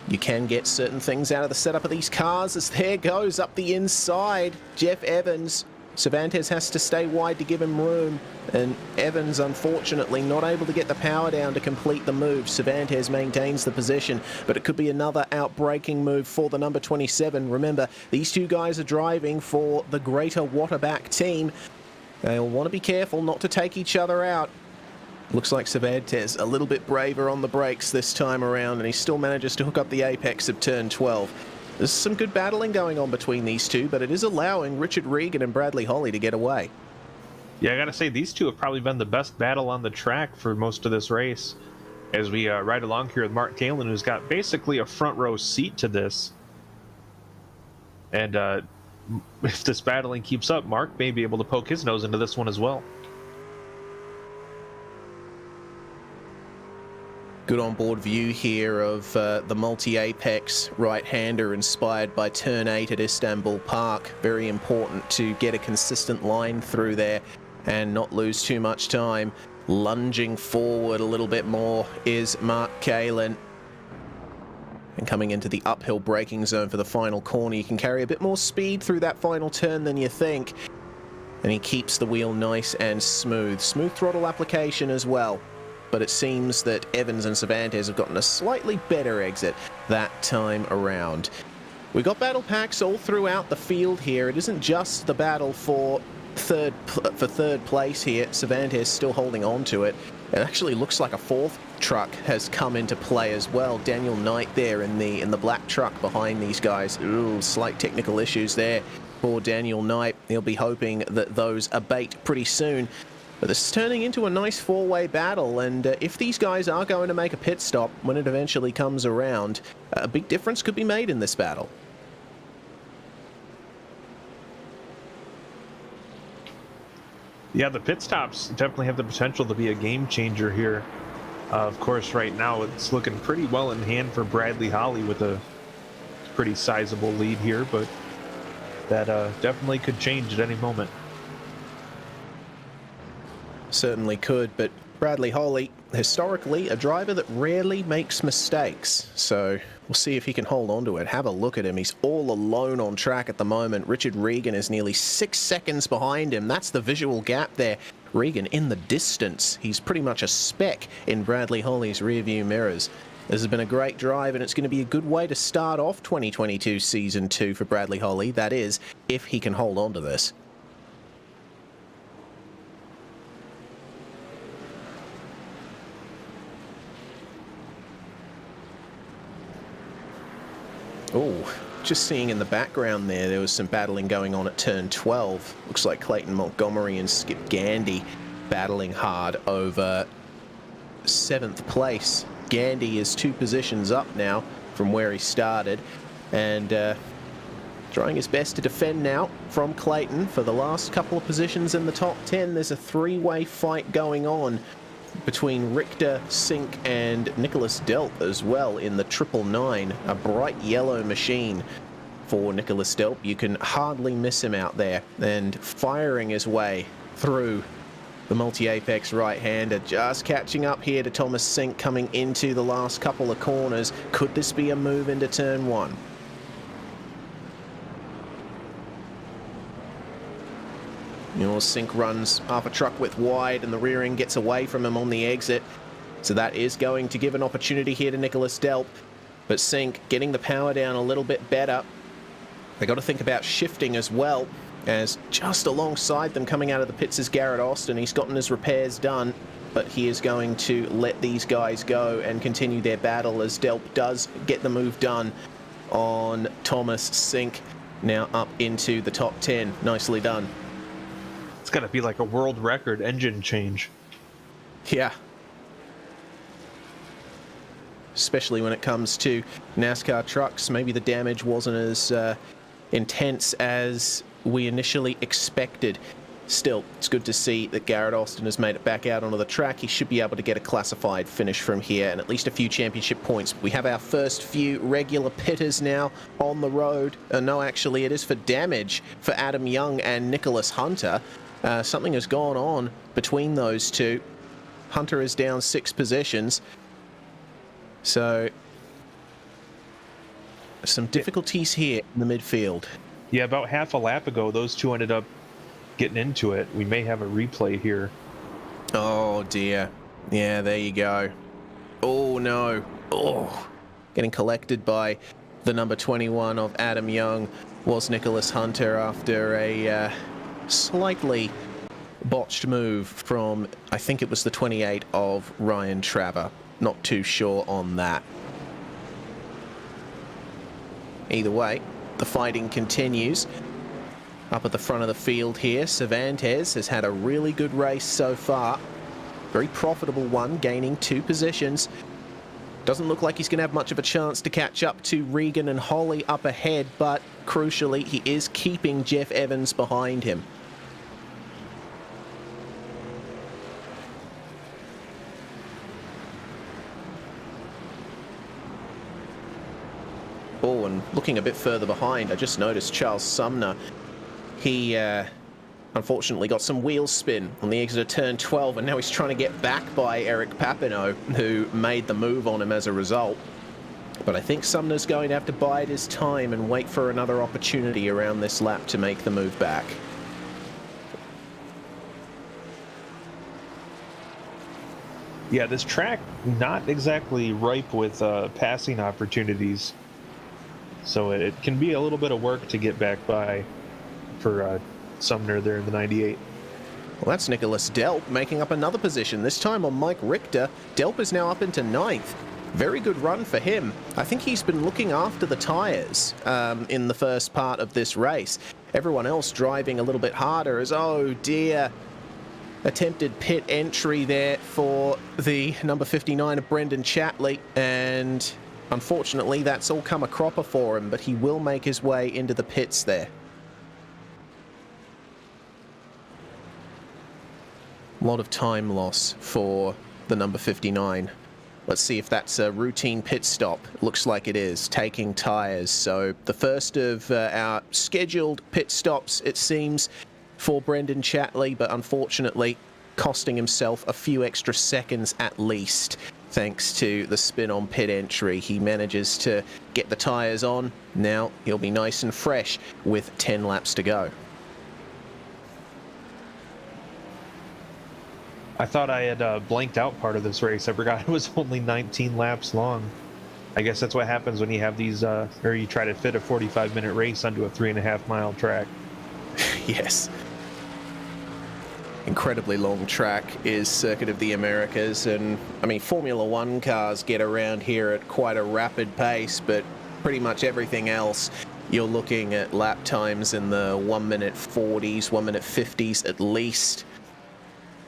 B: you can get certain things out of the setup of these cars. As there goes up the inside, Jeff Evans. Cevantes has to stay wide to give him room, and Evans, unfortunately, not able to get the power down to complete the move. Cevantes maintains the position, but it could be another outbraking move for the number 27. Remember, these two guys are driving for the Greater Waterback team. They'll want to be careful not to take each other out. Looks like Cevantes a little bit braver on the brakes this time around, and he still manages to hook up the apex of turn 12. There's some good battling going on between these two, but it is allowing Richard Regan and Bradley Holly to get away.
F: Yeah, I gotta say, these two have probably been the best battle on the track for most of this race. As we ride along here with Mark Kalin, who's got basically a front row seat to this. And if this battling keeps up, Mark may be able to poke his nose into this one as well.
B: Good onboard view here of the multi-apex right-hander inspired by Turn 8 at Istanbul Park. Very important to get a consistent line through there and not lose too much time. Lunging forward a little bit more is Mark Kalin. And coming into the uphill braking zone for the final corner, you can carry a bit more speed through that final turn than you think. And he keeps the wheel nice and smooth. Smooth throttle application as well. But it seems that Evans and Cevantes have gotten a slightly better exit that time around. We got battle packs all throughout the field here. It isn't just the battle for third place here. Cevantes still holding on to it. It actually looks like a fourth truck has come into play as well. Daniel Knight there in the black truck behind these guys. Ooh, slight technical issues there for Daniel Knight. He'll be hoping that those abate pretty soon. But this is turning into a nice four-way battle, and if these guys are going to make a pit stop when it eventually comes around, a big difference could be made in this battle.
F: Yeah, the pit stops definitely have the potential to be a game changer here. Of course, right now it's looking pretty well in hand for Bradley Holly with a pretty sizable lead here, but that definitely could change at any moment.
B: Certainly could, but Bradley Holly, historically a driver that rarely makes mistakes, so we'll see if he can hold on to it. Have a look at him. He's all alone on track at the moment. Richard Regan is nearly 6 seconds behind him. That's the visual gap there. Regan in the distance. He's pretty much a speck in Bradley Holly's rearview mirrors. This has been a great drive, and it's going to be a good way to start off 2022 Season 2 for Bradley Holly. That is, if he can hold on to this. Oh, just seeing in the background there was some battling going on at turn 12. Looks like Clayton Montgomery and Skip Gandy battling hard over 7th place. Gandy is 2 positions up now from where he started, and trying his best to defend now from Clayton for the last couple of positions in the top 10. There's a 3-way fight going on between Richter, Sink, and Nicholas Delp as well in the 999, a bright yellow machine for Nicholas Delp. You can hardly miss him out there, and firing his way through the multi-apex right-hander, just catching up here to Thomas Sink coming into the last couple of corners. Could this be a move into turn 1? You know, Sink runs half a truck width wide, and the rear end gets away from him on the exit. So that is going to give an opportunity here to Nicholas Delp. But Sink getting the power down a little bit better. They got to think about shifting as well, as just alongside them coming out of the pits is Garrett Austin. He's gotten his repairs done, but he is going to let these guys go and continue their battle as Delp does get the move done on Thomas Sink. Now up into the top 10. Nicely done.
F: It's got to be like a world record engine change.
B: Yeah. Especially when it comes to NASCAR trucks. Maybe the damage wasn't as intense as we initially expected. Still, it's good to see that Garrett Austin has made it back out onto the track. He should be able to get a classified finish from here and at least a few championship points. We have our first few regular pitters now on the road. No, actually, it is for damage for Adam Young and Nicholas Hunter. Something has gone on between those two. Hunter is down 6 positions. So, some difficulties here in the midfield.
F: Yeah, about half a lap ago, those two ended up getting into it. We may have a replay here.
B: Oh, dear. Yeah, there you go. Oh, no. Oh. Getting collected by the number 21 of Adam Young was Nicholas Hunter after a slightly botched move from, I think it was the 28 of Ryan Traver. Not too sure on that. Either way, the fighting continues. Up at the front of the field here, Cevantes has had a really good race so far. Very profitable one, gaining 2 positions. Doesn't look like he's going to have much of a chance to catch up to Regan and Holly up ahead, but crucially, he is keeping Jeff Evans behind him. Oh, and looking a bit further behind, I just noticed Charles Sumner. He unfortunately got some wheel spin on the exit of turn 12, and now he's trying to get back by Eric Papineau, who made the move on him as a result. But I think Sumner's going to have to bide his time and wait for another opportunity around this lap to make the move back.
F: Yeah, this track not exactly ripe with passing opportunities, so it can be a little bit of work to get back by for Sumner there in the 98.
B: Well, that's Nicholas Delp making up another position, this time on Mike Richter. Delp is now up into 9th. Very good run for him. I think he's been looking after the tyres in the first part of this race. Everyone else driving a little bit harder as, oh dear, attempted pit entry there for the number 59 of Brendan Chatley, and unfortunately that's all come a cropper for him, but he will make his way into the pits there. A lot of time loss for the number 59. Let's see if that's a routine pit stop. Looks like it is, taking tyres. So the first of our scheduled pit stops, it seems, for Brendan Chatley, but unfortunately costing himself a few extra seconds at least. Thanks to the spin on pit entry, he manages to get the tyres on. Now he'll be nice and fresh with 10 laps to go.
F: I thought I had blanked out part of this race. I forgot it was only 19 laps long. I guess that's what happens when you have these, or you try to fit a 45-minute race onto a 3.5-mile track.
B: Yes. Incredibly long track is Circuit of the Americas, and I mean, Formula One cars get around here at quite a rapid pace, but pretty much everything else, you're looking at lap times in the 1-minute 40s, 1-minute 50s at least.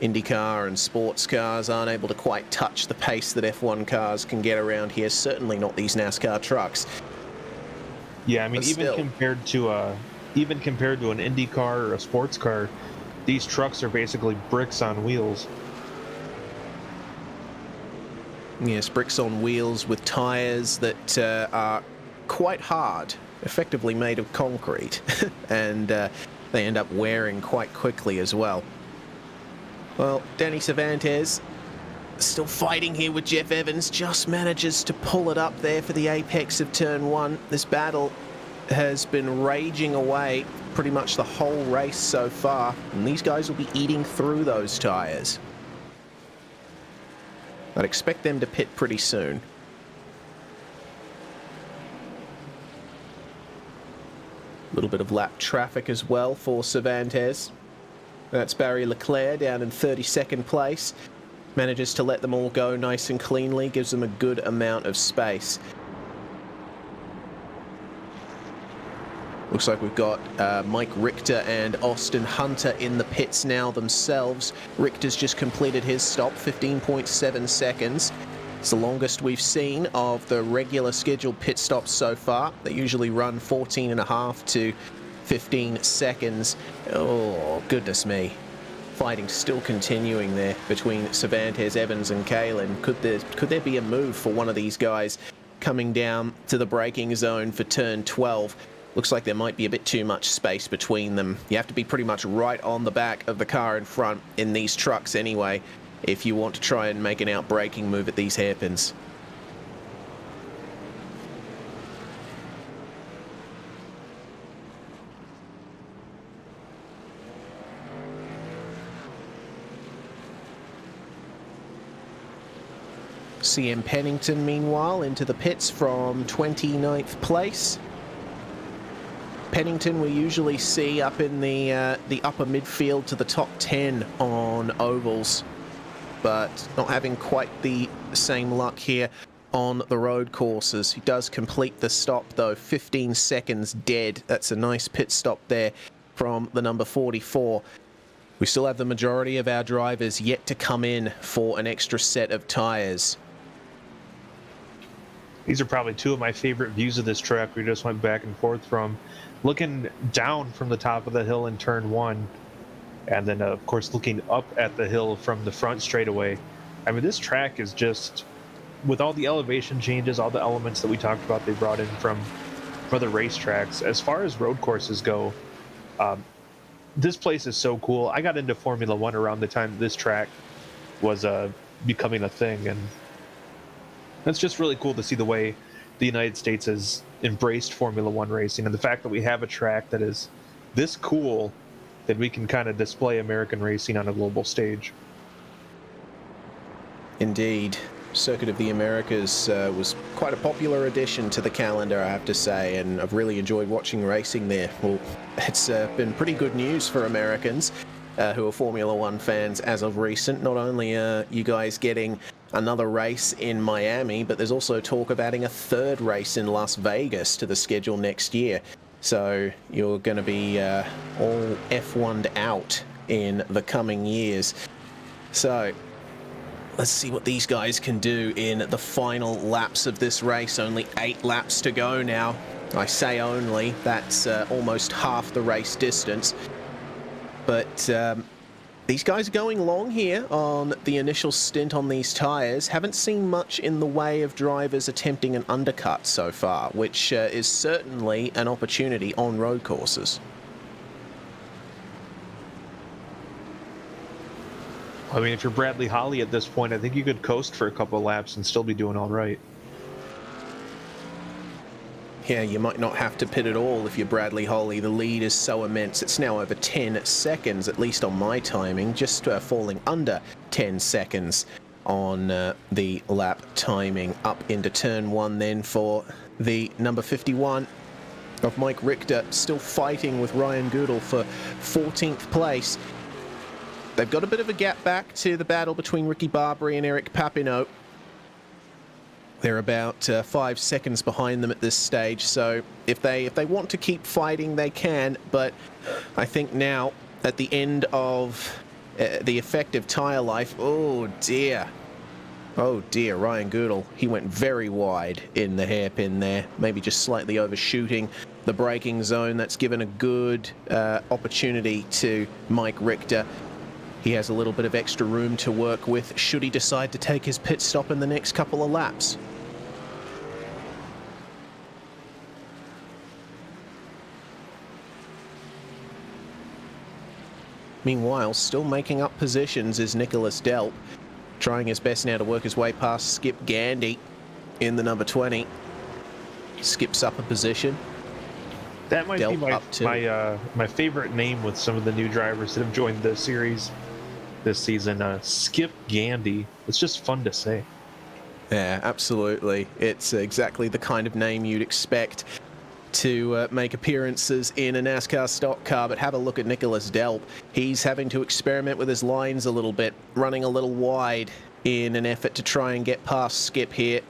B: IndyCar and sports cars aren't able to quite touch the pace that F1 cars can get around here, certainly not these NASCAR trucks.
F: Yeah, I mean,
B: But
F: even
B: still,
F: compared to an IndyCar or a sports car, these trucks are basically bricks on wheels.
B: yes, bricks on wheels with tyres that are quite hard, effectively made of concrete, and they end up wearing quite quickly as well. Well, Danny Cevantes still fighting here with Jeff Evans, just manages to pull it up there for the apex of turn 1. This battle has been raging away pretty much the whole race so far, and these guys will be eating through those tyres. I'd expect them to pit pretty soon. A little bit of lap traffic as well for Cevantes. That's Barry Leclerc down in 32nd place. Manages to let them all go nice and cleanly, gives them a good amount of space. Looks like we've got Mike Richter and Austin Hunter in the pits now themselves. Richter's just completed his stop, 15.7 seconds. It's the longest we've seen of the regular scheduled pit stops so far. They usually run 14.5 to 15 seconds. Oh, goodness me. Fighting still continuing there between Cevantes, Evans and Kalin. Could there be a move for one of these guys coming down to the braking zone for turn 12? Looks like there might be a bit too much space between them. You have to be pretty much right on the back of the car in front in these trucks anyway, if you want to try and make an out-braking move at these hairpins. CM Pennington, meanwhile, into the pits from 29th place. Pennington we usually see up in the upper midfield to the top 10 on ovals, but not having quite the same luck here on the road courses. He does complete the stop though, 15 seconds dead. That's a nice pit stop there from the number 44. We still have the majority of our drivers yet to come in for an extra set of tyres.
F: These are probably two of my favorite views of this track we just went back and forth from. Looking down from the top of the hill in turn 1, and then of course looking up at the hill from the front straightaway. I mean, this track is just with all the elevation changes, all the elements that we talked about, they brought in from other racetracks. As far as road courses go, this place is so cool. I got into Formula One around the time this track was becoming a thing, and that's just really cool to see the way the United States has embraced Formula One racing, and the fact that we have a track that is this cool that we can kind of display American racing on a global stage.
B: Indeed. Circuit of the Americas was quite a popular addition to the calendar, I have to say, and I've really enjoyed watching racing there. Well, it's been pretty good news for Americans who are Formula One fans as of recent. Not only are you guys getting another race in Miami, but there's also talk of adding a third race in Las Vegas to the schedule next year. So you're going to be all F1'd out in the coming years. So let's see what these guys can do in the final laps of this race. Only 8 laps to go now. I say only, that's almost half the race distance. But these guys are going long here on the initial stint on these tyres. Haven't seen much in the way of drivers attempting an undercut so far, which is certainly an opportunity on road courses.
F: I mean, if you're Bradley Holly at this point, I think you could coast for a couple of laps and still be doing all right.
B: Yeah, you might not have to pit at all if you're Bradley Holly. The lead is so immense. It's now over 10 seconds, at least on my timing, just falling under 10 seconds on the lap timing. Up into turn 1 then for the number 51 of Mike Richter, still fighting with Ryan Goodall for 14th place. They've got a bit of a gap back to the battle between Ricky Barbary and Eric Papineau. They're about 5 seconds behind them at this stage, so if they want to keep fighting, they can. But I think now, at the end of the effective tyre life, oh dear, Ryan Goodall, he went very wide in the hairpin there, maybe just slightly overshooting the braking zone. That's given a good opportunity to Mike Richter. He has a little bit of extra room to work with should he decide to take his pit stop in the next couple of laps. Meanwhile, still making up positions is Nicholas Delp, trying his best now to work his way past Skip Gandy in the number 20. Skips up a position.
F: That might
B: Delp
F: be my favorite name with some of the new drivers that have joined the series this season. Skip Gandy. It's just fun to say.
B: Yeah, absolutely. It's exactly the kind of name you'd expect to make appearances in a NASCAR stock car, but have a look at Nicholas Delp. He's having to experiment with his lines a little bit, running a little wide in an effort to try and get past Skip here.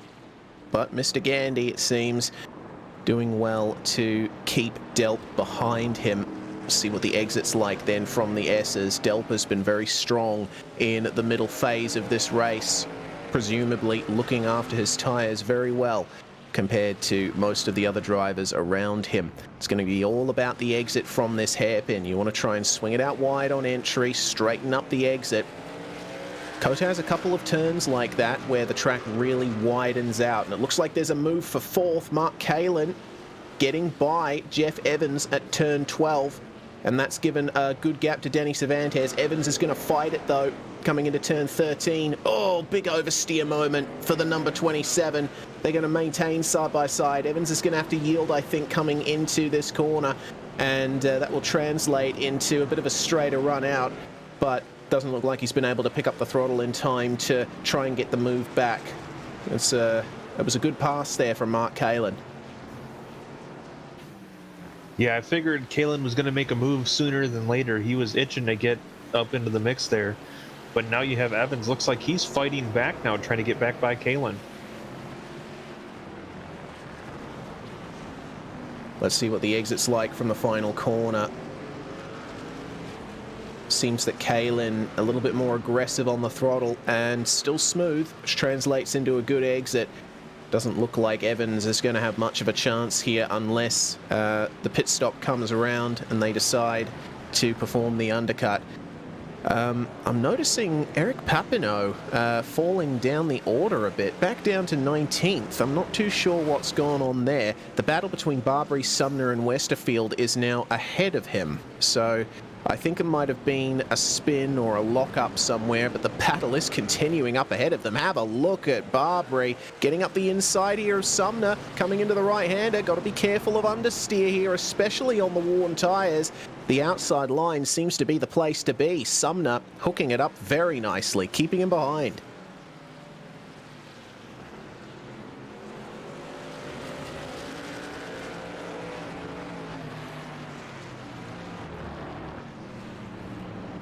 B: But Mr. Gandy, it seems, doing well to keep Delp behind him. See what the exit's like then from the S's. Delp has been very strong in the middle phase of this race, presumably looking after his tyres very well compared to most of the other drivers around him. It's going to be all about the exit from this hairpin. You want to try and swing it out wide on entry, straighten up the exit. COTA has a couple of turns like that where the track really widens out, and it looks like there's a move for 4th. Mark Kalin getting by Jeff Evans at turn 12, and that's given a good gap to Denny Cevantes. Evans is going to fight it though, coming into turn 13. Oh, big oversteer moment for the number 27. They're going to maintain side by side. Evans is going to have to yield, I think, coming into this corner, and that will translate into a bit of a straighter run out, but doesn't look like he's been able to pick up the throttle in time to try and get the move back. It was a good pass there from Mark Kalin.
F: Yeah, I figured Kalin was going to make a move sooner than later. He was itching to get up into the mix there. But now you have Evans. Looks like he's fighting back now, trying to get back by Kalin.
B: Let's see what the exit's like from the final corner. Seems that Kalin a little bit more aggressive on the throttle and still smooth, which translates into a good exit. Doesn't look like Evans is going to have much of a chance here unless the pit stop comes around and they decide to perform the undercut. I'm noticing Eric Papineau falling down the order a bit, back down to 19th. I'm not too sure what's gone on there. The battle between Barbary, Sumner, and Westerfield is now ahead of him. So I think it might have been a spin or a lock-up somewhere, but the battle is continuing up ahead of them. Have a look at Barbary getting up the inside here of Sumner, coming into the right-hander. Got to be careful of understeer here, especially on the worn tyres. The outside line seems to be the place to be. Sumner hooking it up very nicely, keeping him behind.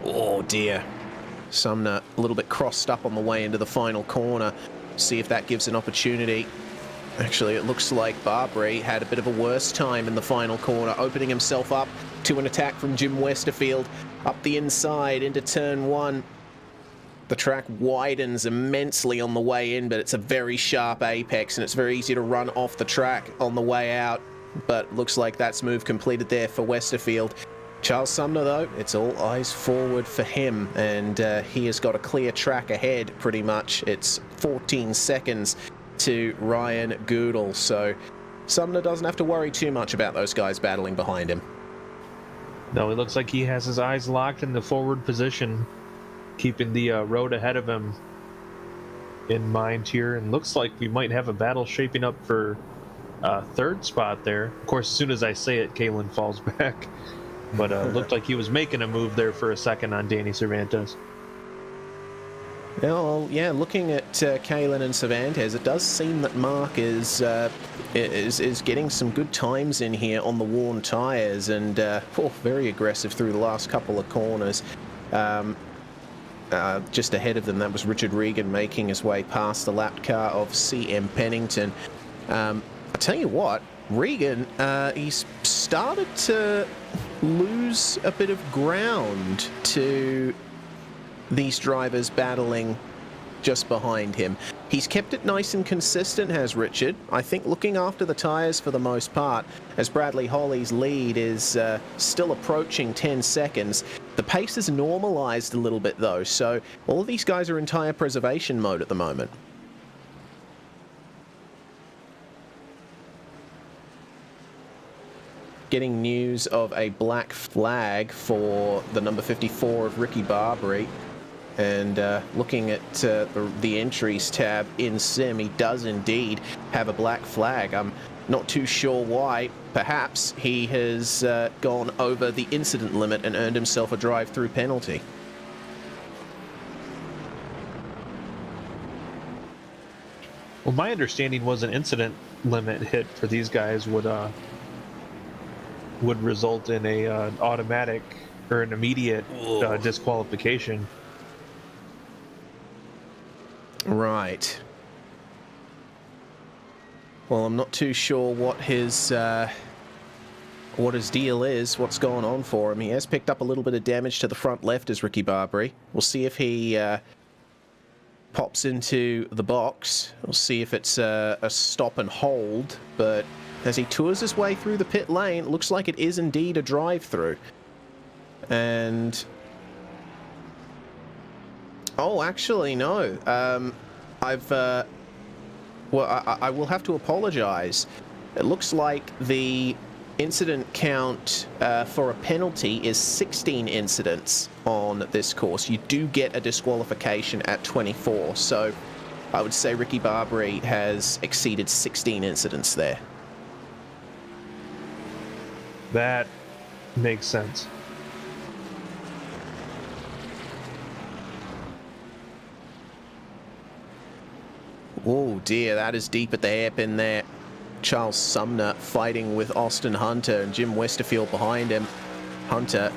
B: Oh dear. Sumner a little bit crossed up on the way into the final corner. See if that gives an opportunity. Actually, it looks like Barbary had a bit of a worse time in the final corner, opening himself up to an attack from Jim Westerfield. Up the inside into turn one. The track widens immensely on the way in, but it's a very sharp apex, and it's very easy to run off the track on the way out. But looks like that's move completed there for Westerfield. Charles Sumner, though, it's all eyes forward for him, and he has got a clear track ahead, pretty much. It's 14 seconds to Ryan Goodall, so Sumner doesn't have to worry too much about those guys battling behind him.
F: No, it looks like he has his eyes locked in the forward position, keeping the road ahead of him in mind here, and looks like we might have a battle shaping up for third spot there. Of course, as soon as I say it, Kalen falls back, but looked like he was making a move there for a second on Danny Cevantes.
B: Well, yeah, looking at Kalen and Cevantes, it does seem that Mark is getting some good times in here on the worn tyres, and very aggressive through the last couple of corners. Just ahead of them, that was Richard Regan making his way past the lap car of CM Pennington. I tell you what, Regan, he's started to lose a bit of ground to these drivers battling just behind him. He's kept it nice and consistent, has Richard. I think looking after the tyres for the most part, as Bradley Holly's lead is still approaching 10 seconds. The pace has normalised a little bit though, so all of these guys are in tyre preservation mode at the moment. Getting news of a black flag for the number 54 of Ricky Barbary. And looking at the entries tab in Sim, he does indeed have a black flag. I'm not too sure why. Perhaps he has gone over the incident limit and earned himself a drive-through penalty.
F: Well, my understanding was an incident limit hit for these guys would result in a automatic or an immediate disqualification.
B: Right. Well, I'm not too sure what his deal is, what's going on for him. He has picked up a little bit of damage to the front left as Ricky Barbary. We'll see if he pops into the box. We'll see if it's a stop and hold, but as he tours his way through the pit lane, it looks like it is indeed a drive-through. And oh, actually, no. I will have to apologize. It looks like the incident count for a penalty is 16 incidents on this course. You do get a disqualification at 24, so I would say Ricky Barbary has exceeded 16 incidents there.
F: That makes sense.
B: Oh dear, that is deep at the hairpin there. Charles Sumner fighting with Austin Hunter and Jim Westerfield behind him. Hunter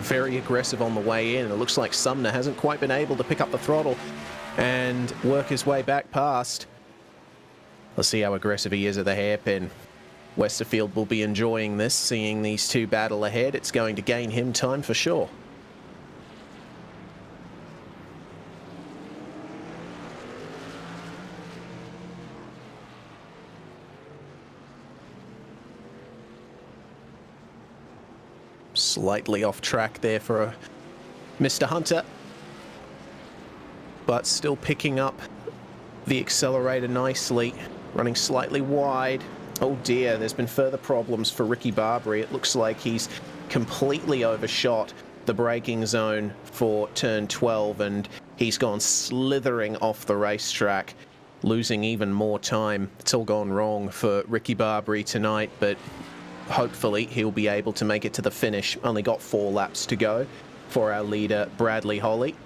B: very aggressive on the way in, and it looks like Sumner hasn't quite been able to pick up the throttle and work his way back past. Let's see how aggressive he is at the hairpin. Westerfield will be enjoying this, seeing these two battle ahead. It's going to gain him time for sure. Slightly off track there for Mr. Hunter, but still picking up the accelerator nicely, running slightly wide. Oh dear, there's been further problems for Ricky Barbary. It looks like he's completely overshot the braking zone for turn 12, and he's gone slithering off the racetrack, losing even more time. It's all gone wrong for Ricky Barbary tonight, but hopefully he'll be able to make it to the finish. Only got 4 laps to go for our leader, Bradley Holly.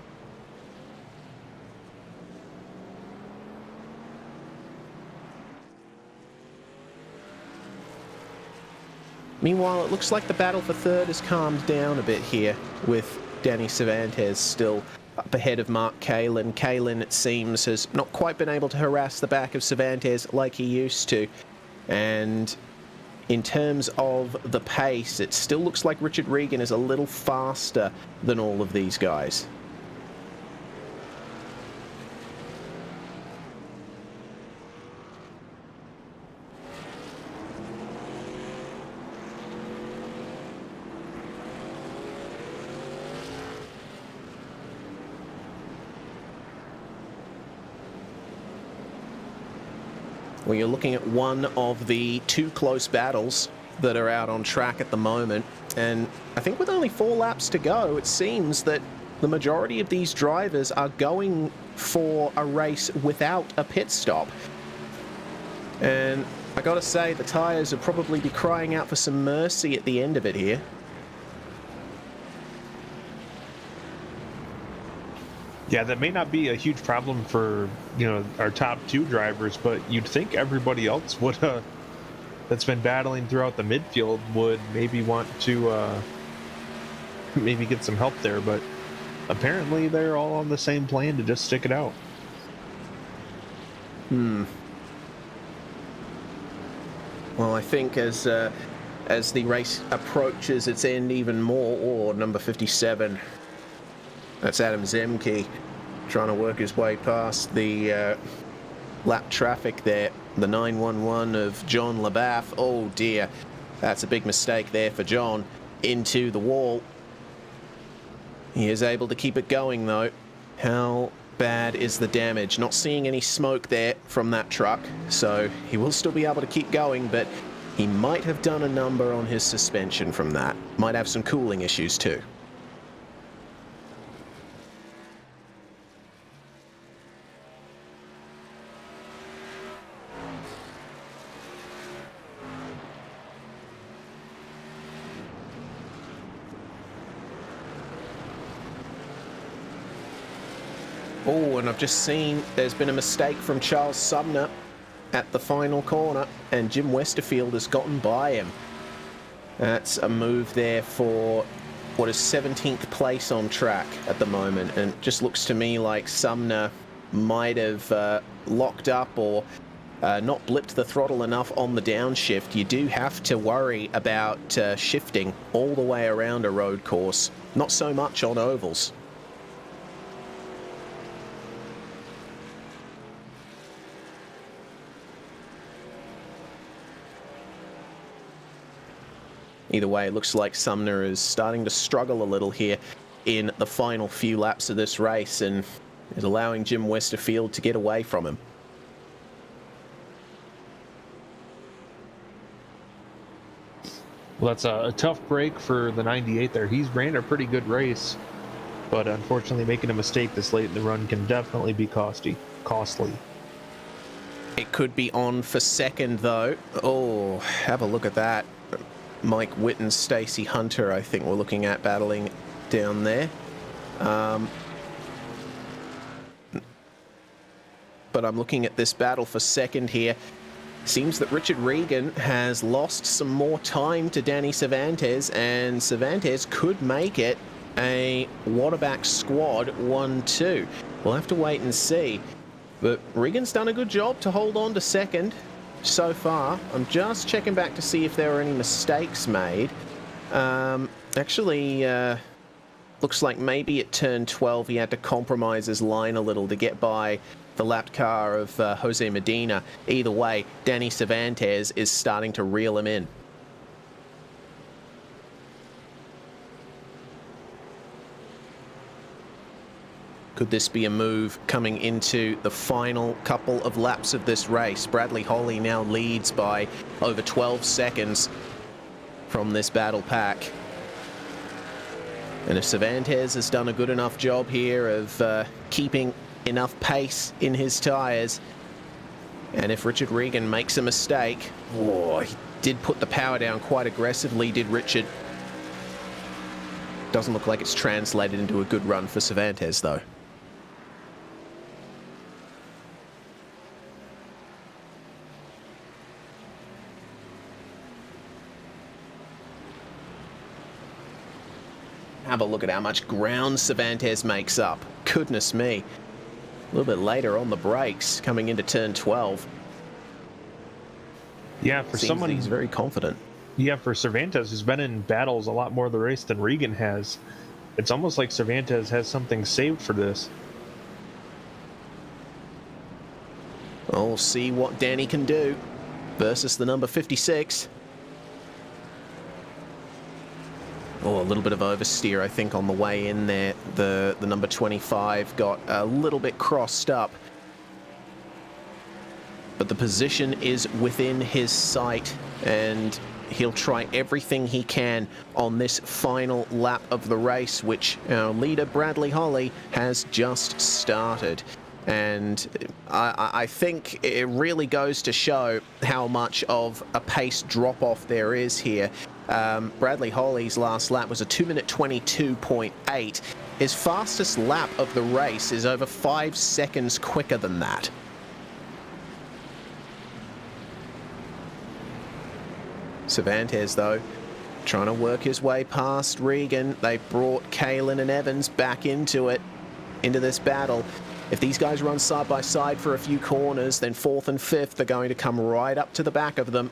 B: Meanwhile, it looks like the battle for third has calmed down a bit here, with Danny Cevantes still up ahead of Mark Kalin. Kalin, it seems, has not quite been able to harass the back of Cevantes like he used to. And in terms of the pace, it still looks like Richard Regan is a little faster than all of these guys. Well, you're looking at one of the 2 close battles that are out on track at the moment, and I think with only 4 laps to go, it seems that the majority of these drivers are going for a race without a pit stop. And I gotta say, the tyres will probably be crying out for some mercy at the end of it here.
F: Yeah, that may not be a huge problem for, our top 2 drivers, but you'd think everybody else would, that's been battling throughout the midfield would maybe want to maybe get some help there, but apparently they're all on the same plan to just stick it out.
B: Well, I think as the race approaches its end even more, number 57, that's Adam Zemke, trying to work his way past the lap traffic there. The 911 of John LaBath. Oh dear, that's a big mistake there for John. Into the wall. He is able to keep it going though. How bad is the damage? Not seeing any smoke there from that truck, so he will still be able to keep going, but he might have done a number on his suspension from that. Might have some cooling issues too. Oh, and I've just seen there's been a mistake from Charles Sumner at the final corner, and Jim Westerfield has gotten by him. That's a move there for what is 17th place on track at the moment, and it just looks to me like Sumner might have locked up or not blipped the throttle enough on the downshift. You do have to worry about shifting all the way around a road course, not so much on ovals. Either way, it looks like Sumner is starting to struggle a little here in the final few laps of this race and is allowing Jim Westerfield to get away from him.
F: Well, that's a tough break for the 98 there. He's ran a pretty good race, but unfortunately making a mistake this late in the run can definitely be costly.
B: It could be on for second, though. Oh, have a look at that. Mike Witt and Stacey Hunter, I think we're looking at battling down there. But I'm looking at this battle for second here. Seems that Richard Regan has lost some more time to Danny Cevantes, and Cevantes could make it a Waterback squad 1-2. We'll have to wait and see. But Regan's done a good job to hold on to second so far. I'm just checking back to see if there were any mistakes made. Actually, looks like maybe at turn 12 he had to compromise his line a little to get by the lapped car of Jose Medina. Either way, Danny Cevantes is starting to reel him in. Could this be a move coming into the final couple of laps of this race? Bradley Holly now leads by over 12 seconds from this battle pack. And if Cevantes has done a good enough job here of keeping enough pace in his tyres, and if Richard Regan makes a mistake, oh, he did put the power down quite aggressively, did Richard. Doesn't look like it's translated into a good run for Cevantes, though. Have a look at how much ground Cevantes makes up. Goodness me. A little bit later on the brakes, coming into turn 12.
F: Yeah, for
B: Seems
F: someone...
B: he's very confident.
F: Yeah, for Cervantes, who's been in battles a lot more of the race than Regan has, it's almost like Cervantes has something saved for this.
B: We'll see what Danny can do versus the number 56. Oh, a little bit of oversteer, I think, on the way in there. The number 25 got a little bit crossed up. But the position is within his sight, and he'll try everything he can on this final lap of the race, which our leader, Bradley Holly, has just started. And I think it really goes to show how much of a pace drop-off there is here. Bradley Holly's last lap was a 2-minute 22.8. His fastest lap of the race is over 5 seconds quicker than that. Cevantes, though, trying to work his way past Regan. They brought Kalen and Evans back into this battle. If these guys run side by side for a few corners, then 4th and 5th are going to come right up to the back of them.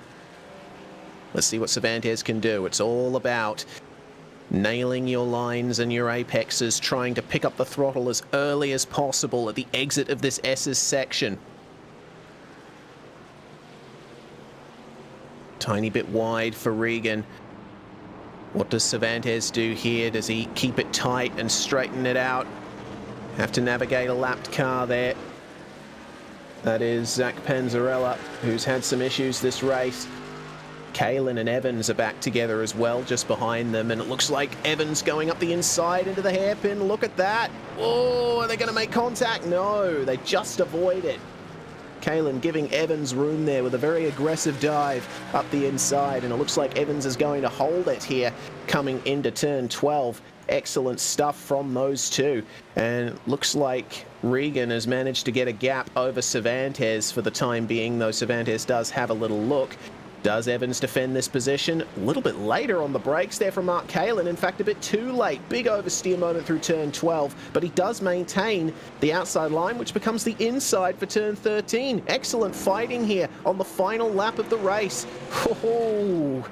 B: Let's see what Cevantes can do. It's all about nailing your lines and your apexes, trying to pick up the throttle as early as possible at the exit of this S's section. Tiny bit wide for Regan. What does Cevantes do here? Does he keep it tight and straighten it out? Have to navigate a lapped car there. That is Zach Panzarella, who's had some issues this race. Kalen and Evans are back together as well, just behind them, and it looks like Evans going up the inside into the hairpin. Look at that. Oh, are they going to make contact? No, they just avoid it. Kalen giving Evans room there with a very aggressive dive up the inside, and it looks like Evans is going to hold it here coming into turn 12. Excellent stuff from those two, and looks like Regan has managed to get a gap over Cevantes for the time being, though Cevantes does have a little look. Does Evans defend this position? A little bit later on the brakes there from Mark Kalen. In fact, a bit too late. Big oversteer moment through turn 12, but he does maintain the outside line, which becomes the inside for turn 13. Excellent fighting here on the final lap of the race. Oh,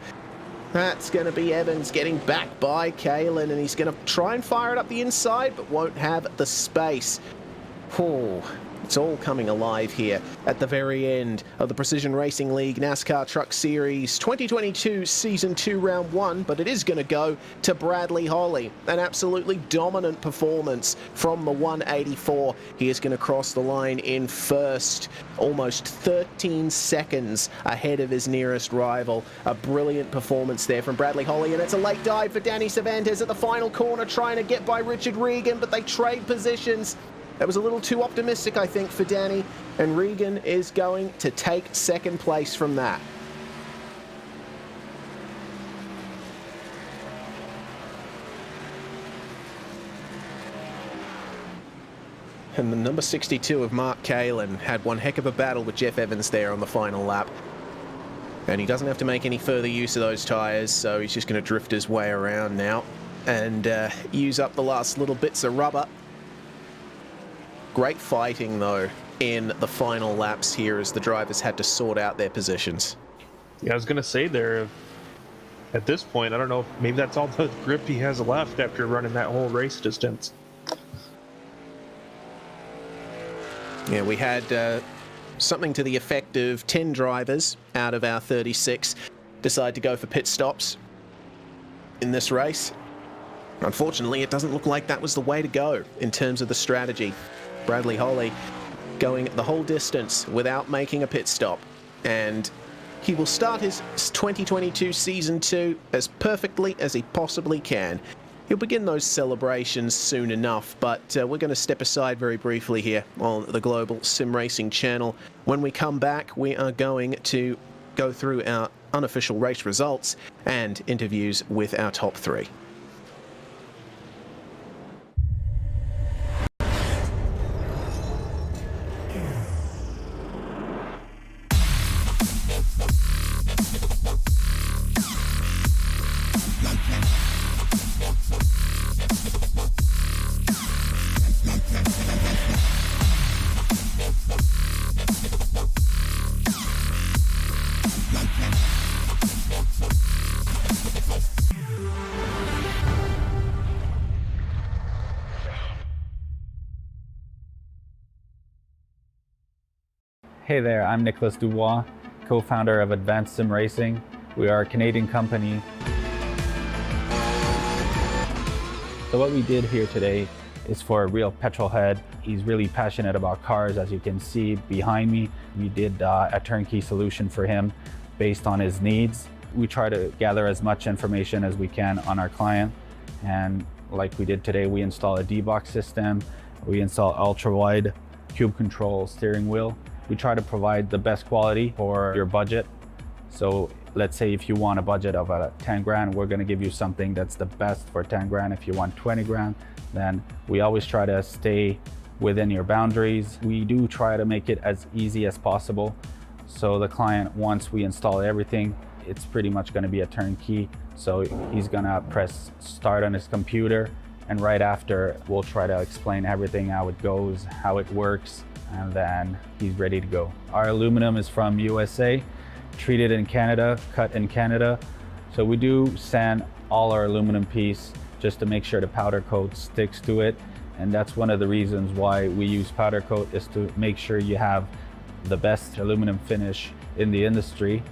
B: that's going to be Evans getting back by Kalen, and he's going to try and fire it up the inside, but won't have the space. Oh, it's all coming alive here at the very end of the Precision Racing League NASCAR Truck Series 2022 Season 2 Round 1, but it is going to go to Bradley Holly. An absolutely dominant performance from the 184. He is going to cross the line in first, almost 13 seconds ahead of his nearest rival. A brilliant performance there from Bradley Holly, and it's a late dive for Danny Cevantes at the final corner, trying to get by Richard Regan, but they trade positions. That was a little too optimistic, I think, for Danny, and Regan is going to take second place from that. And the number 62 of Mark Kalen had one heck of a battle with Jeff Evans there on the final lap. And he doesn't have to make any further use of those tyres, so he's just going to drift his way around now and use up the last little bits of rubber. Great fighting, though, in the final laps here as the drivers had to sort out their positions.
F: Yeah, I was going to say there, at this point, I don't know, maybe that's all the grip he has left after running that whole race distance.
B: Yeah, we had something to the effect of 10 drivers out of our 36 decide to go for pit stops in this race. Unfortunately, it doesn't look like that was the way to go in terms of the strategy. Bradley Holly going the whole distance without making a pit stop, and he will start his 2022 Season 2 as perfectly as he possibly can. He'll begin those celebrations soon enough, but we're going to step aside very briefly here on the Global Sim Racing channel. When we come back, we are going to go through our unofficial race results and interviews with our top 3.
E: Hey there, I'm Nicholas Dubois, co-founder of Advanced SimRacing. We are a Canadian company. So what we did here today is for a real petrol head. He's really passionate about cars, as you can see behind me. We did a turnkey solution for him based on his needs. We try to gather as much information as we can on our client. And like we did today, we install a D-box system. We install ultra-wide cube control steering wheel. We try to provide the best quality for your budget. So let's say if you want a budget of 10 grand, we're gonna give you something that's the best for 10 grand. If you want 20 grand, then we always try to stay within your boundaries. We do try to make it as easy as possible. So the client, once we install everything, it's pretty much gonna be a turnkey. So he's gonna press start on his computer, and right after, we'll try to explain everything, how it goes, how it works, and then he's ready to go. Our aluminum is from USA, treated in Canada, cut in Canada. So we do sand all our aluminum piece just to make sure the powder coat sticks to it. And that's one of the reasons why we use powder coat, is to make sure you have the best aluminum finish in the industry.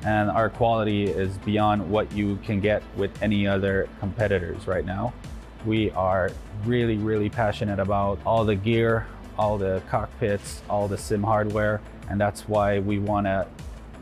E: And our quality is beyond what you can get with any other competitors right now. We are really, really passionate about all the gear, all the cockpits, all the sim hardware, and that's why we want to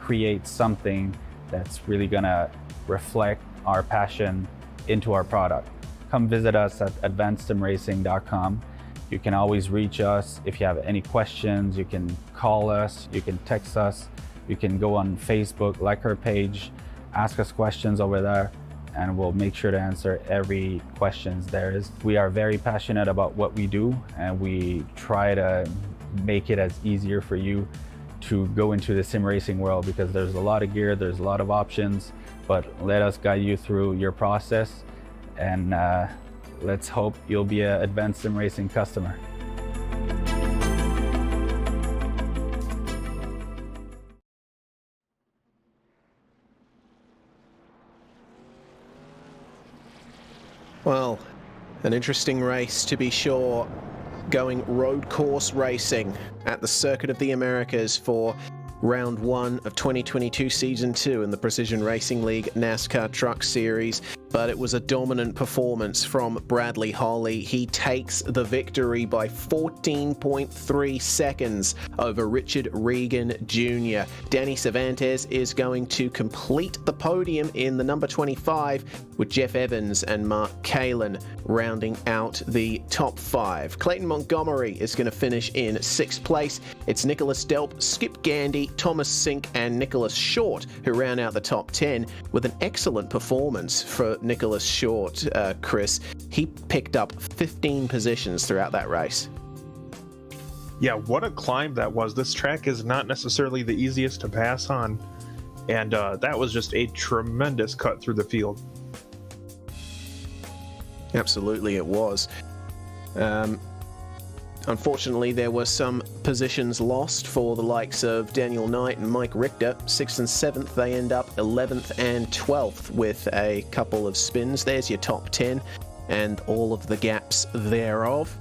E: create something that's really gonna reflect our passion into our product. Come visit us at advancedsimracing.com. You can always reach us if you have any questions. You can call us, you can text us, you can go on Facebook, like our page, ask us questions over there, and we'll make sure to answer every questions there is. We are very passionate about what we do, and we try to make it as easier for you to go into the sim racing world, because there's a lot of gear, there's a lot of options, but let us guide you through your process, and let's hope you'll be an Advanced Sim Racing customer.
B: Well, an interesting race to be sure, going road course racing at the Circuit of the Americas for Round 1 of 2022 Season 2 in the Precision Racing League NASCAR Truck Series. But it was a dominant performance from Bradley Holly. He takes the victory by 14.3 seconds over Richard Regan Jr. Danny Cevantes is going to complete the podium in the number 25, with Jeff Evans and Mark Kalin rounding out the top 5. Clayton Montgomery is going to finish in 6th place. It's Nicholas Delp, Skip Gandy, Thomas Sink, and Nicholas Short who round out the top 10, with an excellent performance for Nicholas Short, Chris. He picked up 15 positions throughout that race.
F: Yeah, what a climb that was. This track is not necessarily the easiest to pass on, and that was just a tremendous cut through the field.
B: Absolutely it was. Unfortunately, there were some positions lost for the likes of Daniel Knight and Mike Richter. 6th and 7th, they end up 11th and 12th with a couple of spins. There's your top 10 and all of the gaps thereof.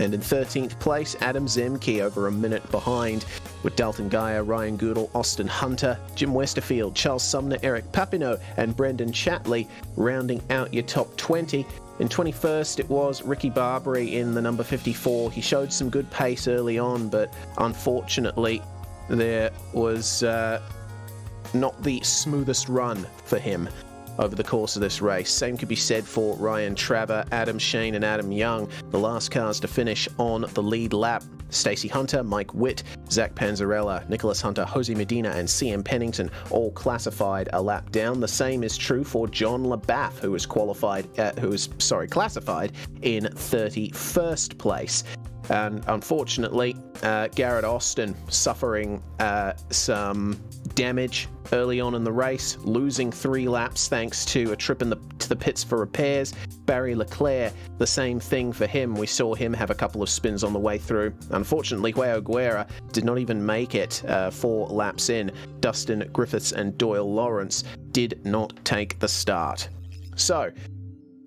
B: And in 13th place, Adam Zemke over a minute behind, with Dalton Geyer, Ryan Goodall, Austin Hunter, Jim Westerfield, Charles Sumner, Eric Papineau, and Brendan Chatley rounding out your top 20. In 21st, it was Ricky Barbary in the number 54. He showed some good pace early on, but unfortunately, there was not the smoothest run for him over the course of this race. Same could be said for Ryan Traver, Adam Shane, and Adam Young, the last cars to finish on the lead lap. Stacey Hunter, Mike Witt, Zach Panzarella, Nicholas Hunter, Jose Medina, and CM Pennington all classified a lap down. The same is true for John LaBath, who was classified in 31st place. And unfortunately, Garrett Austin suffering some damage early on in the race, losing 3 laps thanks to a trip to the pits for repairs. Barry Leclerc, the same thing for him. We saw him have a couple of spins on the way through. Unfortunately, Hueo Guerra did not even make it 4 laps in. Dustin Griffiths and Doyle Lawrence did not take the start. So,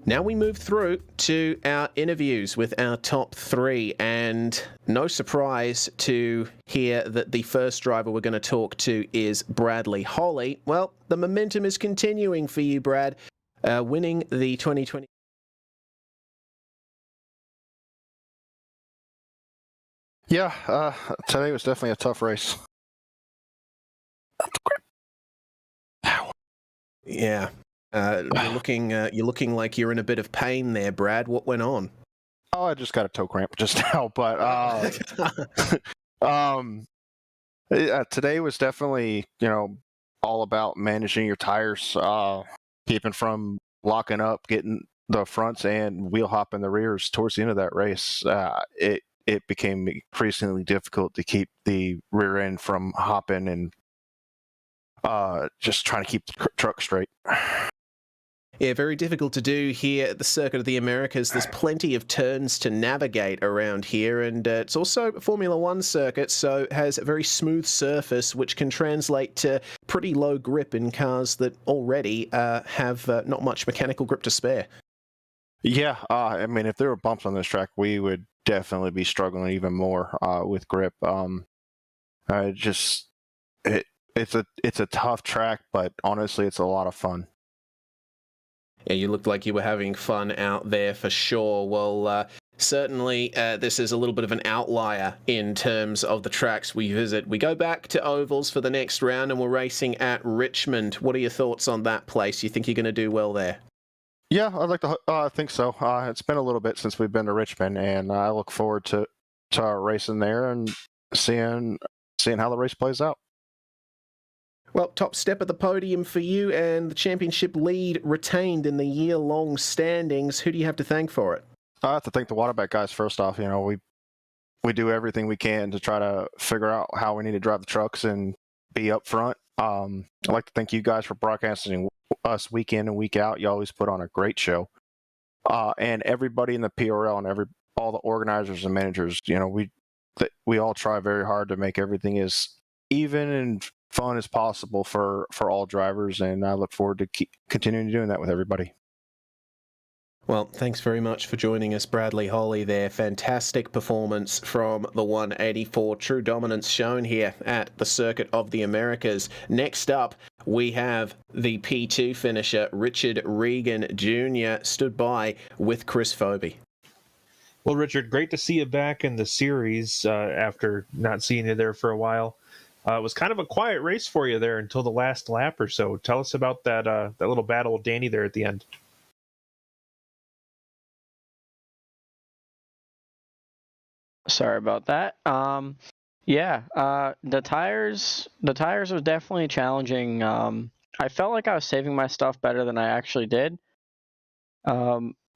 B: now we move through to our interviews with our top 3, and no surprise to hear that the first driver we're going to talk to is Bradley Holly. Well, the momentum is continuing for you, Brad, winning the 2020.
G: Yeah, today was definitely a tough race.
B: Yeah. You're looking like you're in a bit of pain there, Brad. What went on?
G: Oh, I just got a toe cramp just now, but yeah, today was definitely, all about managing your tires, keeping from locking up, getting the fronts and wheel hopping the rears towards the end of that race. It became increasingly difficult to keep the rear end from hopping and just trying to keep the truck straight.
B: Yeah, very difficult to do here at the Circuit of the Americas. There's plenty of turns to navigate around here, and it's also a Formula One circuit, so it has a very smooth surface, which can translate to pretty low grip in cars that already have not much mechanical grip to spare. Yeah,
G: I mean, if there were bumps on this track, we would definitely be struggling even more with grip. It's a tough track, but honestly, it's a lot of fun.
B: Yeah, you looked like you were having fun out there for sure. Well, certainly this is a little bit of an outlier in terms of the tracks we visit. We go back to ovals for the next round, and we're racing at Richmond. What are your thoughts on that place? You think you're going to do well there?
G: Yeah, I'd like to think so. It's been a little bit since we've been to Richmond, and I look forward to racing there and seeing how the race plays out.
B: Well, top step at the podium for you, and the championship lead retained in the year-long standings. Who do you have to thank for it?
G: I have to thank the Waterback guys first off. We do everything we can to try to figure out how we need to drive the trucks and be up front. I'd like to thank you guys for broadcasting us week in and week out. You always put on a great show. And everybody in the PRL and all the organizers and managers, we all try very hard to make everything as even and fun as possible for all drivers, and I look forward to continuing doing that with everybody.
B: Well, thanks very much for joining us, Bradley Holly there. Fantastic performance from the 184. True dominance shown here at the Circuit of the Americas. Next up, we have the P2 finisher, Richard Regan Jr., stood by with Chris Phoebe.
F: Well, Richard, great to see you back in the series after not seeing you there for a while. It was kind of a quiet race for you there until the last lap or so. Tell us about that little battle with Danny there at the end.
H: Sorry about that. The tires was definitely challenging. I felt like I was saving my stuff better than I actually did.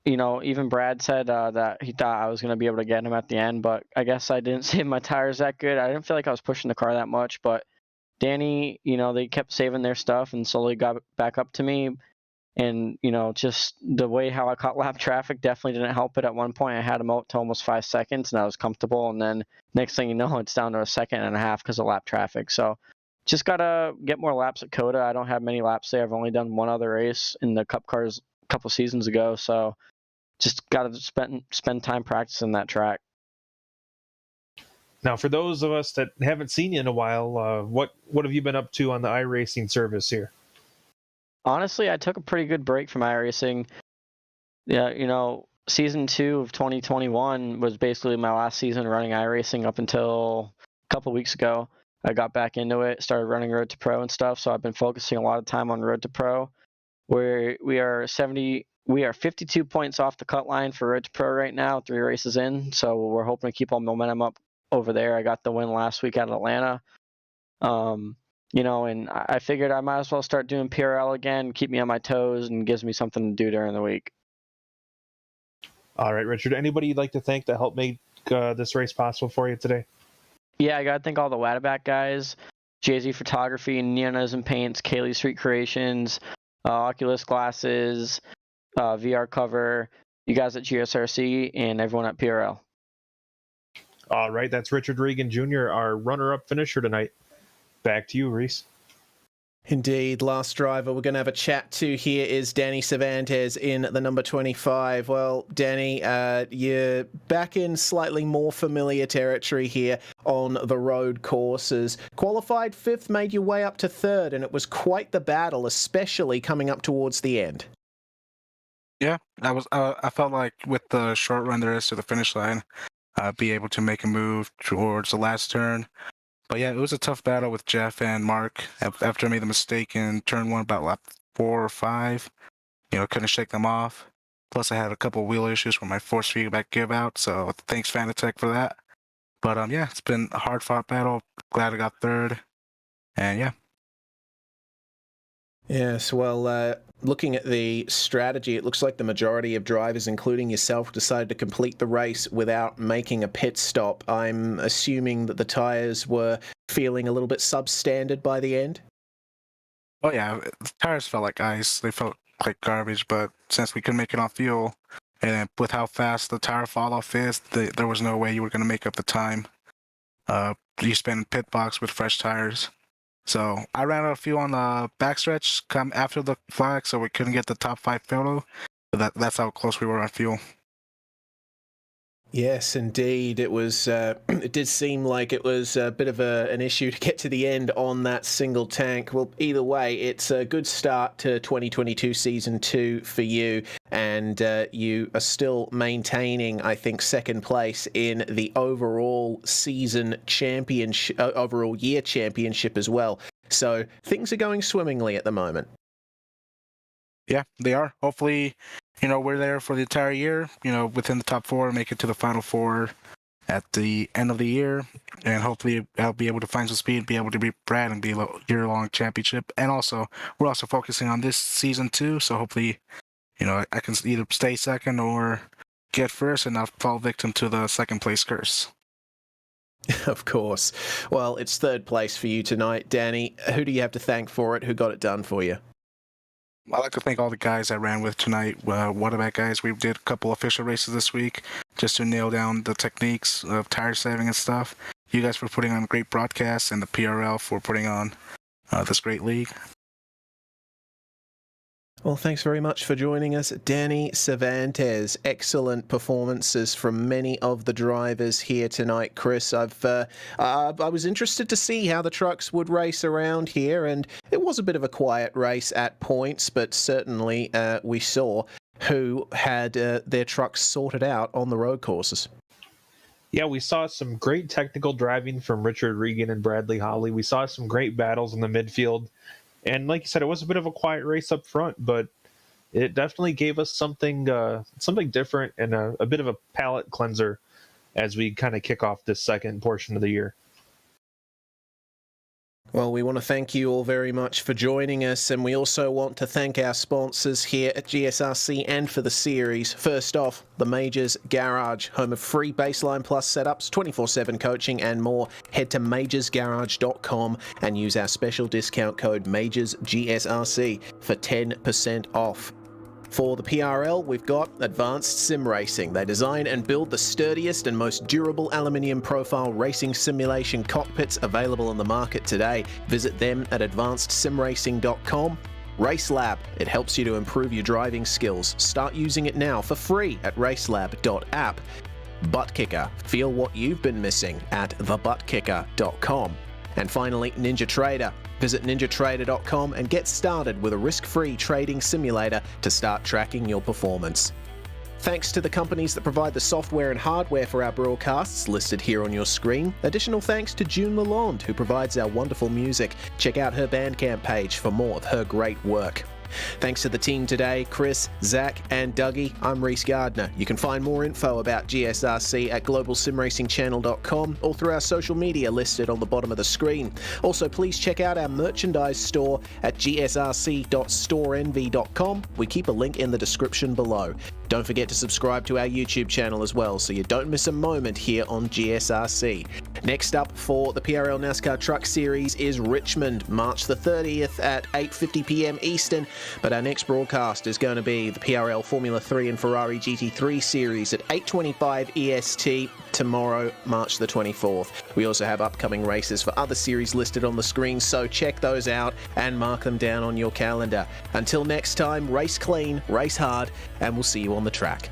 H: Even Brad said that he thought I was going to be able to get him at the end, but I guess I didn't save my tires that good. I didn't feel like I was pushing the car that much, but Danny, they kept saving their stuff and slowly got back up to me. And, just the way how I caught lap traffic definitely didn't help it. At one point, I had him out to almost 5 seconds, and I was comfortable. And then next thing you know, it's down to a second and a half because of lap traffic. So just got to get more laps at COTA. I don't have many laps there. I've only done one other race in the Cup cars a couple seasons ago. So just got to spend time practicing that track.
F: Now, for those of us that haven't seen you in a while, what have you been up to on the iRacing service here?
H: Honestly, I took a pretty good break from iRacing. Yeah, season 2 of 2021 was basically my last season running iRacing up until a couple weeks ago. I got back into it, started running Road to Pro and stuff, so I've been focusing a lot of time on Road to Pro, where we are 52 points off the cut line for Road to Pro right now, 3 races in, so we're hoping to keep all momentum up over there. I got the win last week out of Atlanta. And I figured I might as well start doing PRL again, keep me on my toes, and gives me something to do during the week.
F: All right, Richard, anybody you'd like to thank that helped make this race possible for you today?
H: Yeah, I got to thank all the Wadaback guys, JZ Photography, Neonism Paints, Kaylee Street Creations, Oculus Glasses, VR Cover, you guys at GSRC, and everyone at PRL.
F: All right, that's Richard Regan Jr., our runner-up finisher tonight. Back to you, Reese.
B: Indeed, last driver we're going to have a chat to here is Danny Cevantes in the number 25. Well, Danny, you're back in slightly more familiar territory here on the road courses. Qualified 5th, made your way up to 3rd, and it was quite the battle, especially coming up towards the end.
I: Yeah, I felt like with the short run there is to the finish line, be able to make a move towards the last turn. But yeah, it was a tough battle with Jeff and Mark. After I made the mistake in turn 1 about lap 4 or 5, couldn't shake them off. Plus I had a couple of wheel issues where my force feedback give out, so thanks Fanatec for that. But yeah, it's been a hard fought battle. Glad I got 3rd. And yeah.
B: Yes, well, looking at the strategy, it looks like the majority of drivers, including yourself, decided to complete the race without making a pit stop. I'm assuming that the tyres were feeling a little bit substandard by the end?
I: Oh yeah, the tires felt like ice. They felt like garbage, but since we couldn't make it on fuel, and with how fast the tire fall-off is, there was no way you were going to make up the time. You spend pit box with fresh tires. So I ran out of fuel on the backstretch come after the flag, so we couldn't get the top 5 photo. But that's how close we were on fuel.
B: Yes, indeed. It was. It did seem like it was a bit of an issue to get to the end on that single tank. Well, either way, it's a good start to 2022 Season 2 for you, and you are still maintaining, I think, 2nd place in the overall season championship, overall year championship as well. So things are going swimmingly at the moment.
I: Yeah, they are. Hopefully, we're there for the entire year, within the top 4, make it to the final 4 at the end of the year. And hopefully I'll be able to find some speed, be able to beat Brad and be a year-long championship. And also, we're also focusing on this season too. So hopefully, I can either stay 2nd or get 1st and not fall victim to the 2nd place curse.
B: Of course. Well, it's 3rd place for you tonight, Danny. Who do you have to thank for it? Who got it done for you?
I: I'd like to thank all the guys I ran with tonight. Wadaback guys, we did a couple official races this week just to nail down the techniques of tire saving and stuff. You guys for putting on great broadcasts, and the PRL for putting on this great league.
B: Well, thanks very much for joining us, Danny Cevantes. Excellent performances from many of the drivers here tonight, Chris. I was interested to see how the trucks would race around here, and it was a bit of a quiet race at points, but certainly we saw who had their trucks sorted out on the road courses.
F: Yeah, we saw some great technical driving from Richard Regan and Bradley Holly. We saw some great battles in the midfield. And like you said, it was a bit of a quiet race up front, but it definitely gave us something different and a bit of a palate cleanser as we kind of kick off this 2nd portion of the year.
B: Well, we want to thank you all very much for joining us, and we also want to thank our sponsors here at GSRC and for the series. First off, the Majors Garage, home of free Baseline Plus setups, 24/7 coaching and more. Head to majorsgarage.com and use our special discount code MajorsGSRC for 10% off. For the PRL, we've got Advanced SimRacing. They design and build the sturdiest and most durable aluminium profile racing simulation cockpits available on the market today. Visit them at advancedsimracing.com. RaceLab, it helps you to improve your driving skills. Start using it now for free at racelab.app. ButtKicker. Feel what you've been missing at thebuttkicker.com. And finally, NinjaTrader. Visit ninjatrader.com and get started with a risk-free trading simulator to start tracking your performance. Thanks to the companies that provide the software and hardware for our broadcasts listed here on your screen. Additional thanks to June Lalonde, who provides our wonderful music. Check out her Bandcamp page for more of her great work. Thanks to the team today, Chris, Zach, and Dougie. I'm Reese Gardner. You can find more info about GSRC at globalsimracingchannel.com or through our social media listed on the bottom of the screen. Also, please check out our merchandise store at gsrc.storenvy.com. We keep a link in the description below. Don't forget to subscribe to our YouTube channel as well so you don't miss a moment here on GSRC. Next up for the PRL NASCAR Truck Series is Richmond, March the 30th at 8:50 p.m. Eastern. But our next broadcast is going to be the PRL Formula 3 and Ferrari GT3 Series at 8:25 EST tomorrow, March the 24th. We also have upcoming races for other series listed on the screen, so check those out and mark them down on your calendar. Until next time, race clean, race hard, and we'll see you on the track.